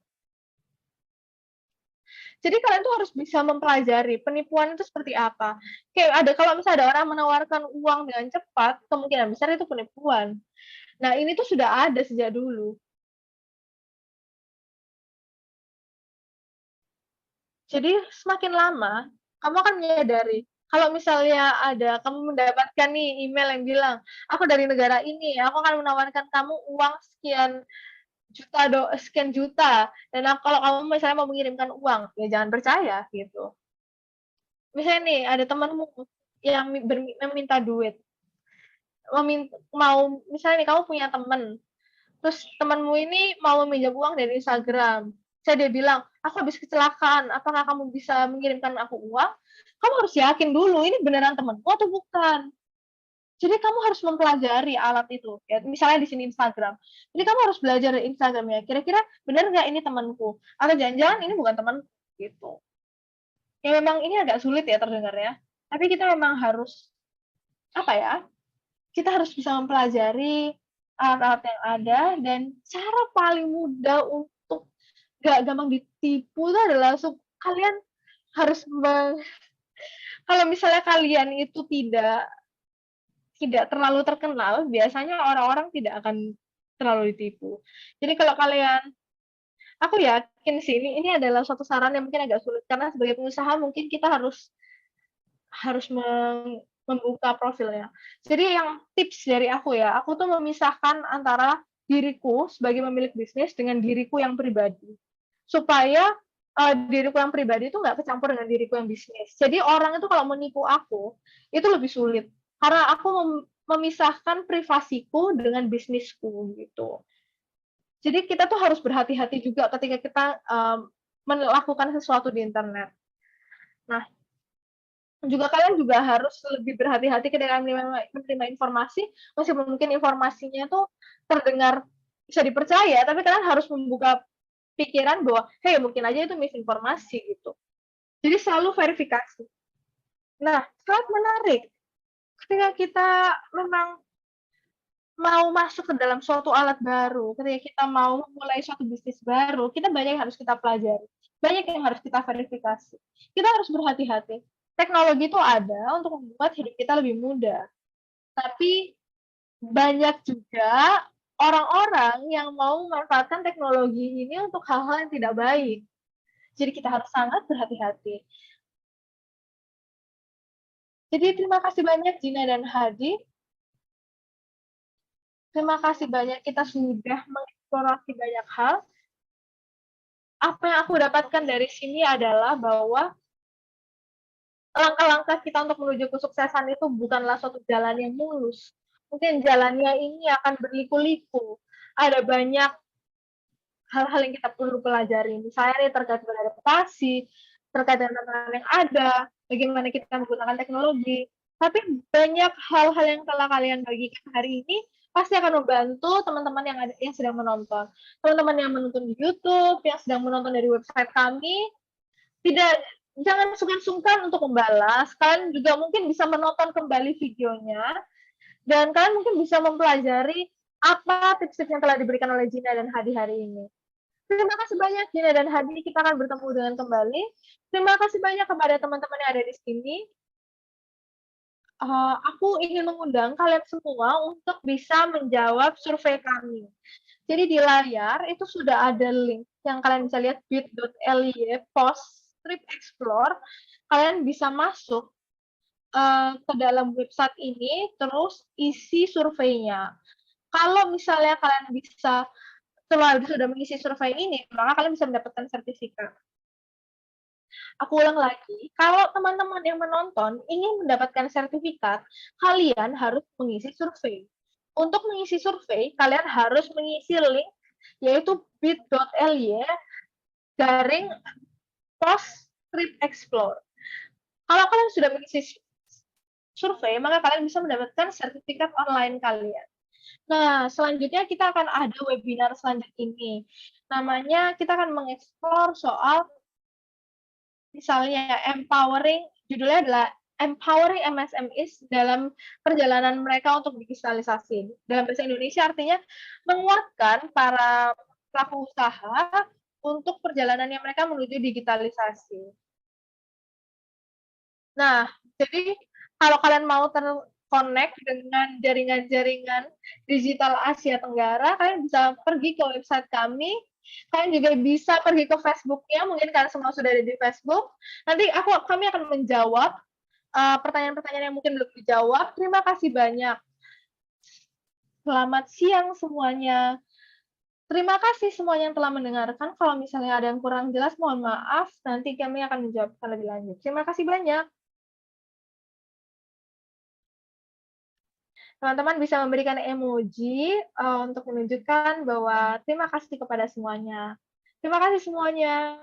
Jadi kalian tuh harus bisa mempelajari penipuan itu seperti apa. Kayak ada kalau misalnya ada orang menawarkan uang dengan cepat, kemungkinan besar itu penipuan. Nah, ini tuh sudah ada sejak dulu. Jadi semakin lama, kamu akan menyadari kalau misalnya kamu mendapatkan nih email yang bilang, aku dari negara ini, aku akan menawarkan kamu uang sekian juta, dan kalau kamu misalnya mau mengirimkan uang, ya jangan percaya gitu. Misalnya nih ada temanmu yang meminta duit, mau misalnya nih kamu punya teman, terus temanmu ini mau meminjam uang dari Instagram. Saya dia bilang, aku habis kecelakaan, apakah kamu bisa mengirimkan aku uang? Kamu harus yakin dulu, ini beneran temanku atau bukan? Jadi kamu harus mempelajari alat itu, ya misalnya di sini Instagram. Jadi kamu harus belajar Instagram-nya, kira-kira benar nggak ini temanku? Atau jangan-jangan ini bukan teman gitu. Ya memang ini agak sulit ya terdengarnya, tapi kita memang harus, apa ya, kita harus bisa mempelajari alat-alat yang ada dan cara paling mudah untuk nggak gampang ditipu itu adalah kalian harus kalau misalnya kalian itu tidak terlalu terkenal, biasanya orang-orang tidak akan terlalu ditipu. Jadi kalau kalian, aku yakin sih ini adalah suatu saran yang mungkin agak sulit karena sebagai pengusaha mungkin kita harus membuka profilnya. Jadi yang tips dari aku ya, aku tuh memisahkan antara diriku sebagai pemilik bisnis dengan diriku yang pribadi. Supaya diriku yang pribadi itu nggak kecampur dengan diriku yang bisnis. Jadi orang itu kalau menipu aku, itu lebih sulit. Karena aku memisahkan privasiku dengan bisnisku gitu. Jadi kita tuh harus berhati-hati juga ketika kita melakukan sesuatu di internet. Nah, juga kalian juga harus lebih berhati-hati ketika menerima informasi, meskipun mungkin informasinya tuh terdengar bisa dipercaya, tapi kalian harus membuka pikiran bahwa, hey mungkin aja itu misinformasi gitu. Jadi selalu verifikasi. Nah, sangat menarik ketika kita memang mau masuk ke dalam suatu alat baru, ketika kita mau mulai suatu bisnis baru, kita banyak yang harus kita pelajari, banyak yang harus kita verifikasi. Kita harus berhati-hati. Teknologi itu ada untuk membuat hidup kita lebih mudah, tapi banyak juga orang-orang yang mau memanfaatkan teknologi ini untuk hal-hal yang tidak baik. Jadi kita harus sangat berhati-hati. Jadi terima kasih banyak Gina dan Hadi. Terima kasih banyak kita sudah mengeksplorasi banyak hal. Apa yang aku dapatkan dari sini adalah bahwa langkah-langkah kita untuk menuju kesuksesan itu bukanlah suatu jalan yang mulus. Mungkin jalannya ini akan berliku-liku. Ada banyak hal-hal yang kita perlu pelajari. Misalnya nih terkait beradaptasi, terkait dengan tantangan yang ada, bagaimana kita menggunakan teknologi. Tapi banyak hal-hal yang telah kalian bagikan hari ini pasti akan membantu teman-teman yang sedang menonton. Teman-teman yang menonton di YouTube, yang sedang menonton dari website kami, jangan sungkan-sungkan untuk membalas. Kalian juga mungkin bisa menonton kembali videonya dan kalian mungkin bisa mempelajari apa tips-tips yang telah diberikan oleh Gina dan Hadi hari ini. Terima kasih banyak Gina dan Hadi, kita akan bertemu dengan kembali. Terima kasih banyak kepada teman-teman yang ada di sini. Aku ingin mengundang kalian semua untuk bisa menjawab survei kami. Jadi di layar itu sudah ada link yang kalian bisa lihat bit.ly post trip explore. Kalian bisa masuk ke dalam website ini, terus isi surveinya. Kalau misalnya kalian bisa setelah sudah mengisi survei ini, maka kalian bisa mendapatkan sertifikat. Aku ulang lagi, kalau teman-teman yang menonton ingin mendapatkan sertifikat, kalian harus mengisi survei. Untuk mengisi survei, kalian harus mengisi link yaitu bit.ly garing post trip explore. Kalau kalian sudah mengisi survei, maka kalian bisa mendapatkan sertifikat online kalian. Nah, selanjutnya kita akan ada webinar selanjutnya ini. Namanya kita akan mengeksplor soal misalnya judulnya adalah Empowering MSMEs dalam perjalanan mereka untuk digitalisasi. Dalam bahasa Indonesia artinya menguatkan para pelaku usaha untuk perjalanannya mereka menuju digitalisasi. Nah, jadi kalau kalian mau terkonek dengan jaringan-jaringan digital Asia Tenggara, kalian bisa pergi ke website kami. Kalian juga bisa pergi ke Facebook-nya, mungkin kalian semua sudah ada di Facebook. Nanti kami akan menjawab pertanyaan-pertanyaan yang mungkin belum dijawab. Terima kasih banyak. Selamat siang semuanya. Terima kasih semuanya yang telah mendengarkan. Kalau misalnya ada yang kurang jelas, mohon maaf. Nanti kami akan menjawabkan lebih lanjut. Terima kasih banyak. Teman-teman bisa memberikan emoji untuk menunjukkan bahwa terima kasih kepada semuanya. Terima kasih semuanya.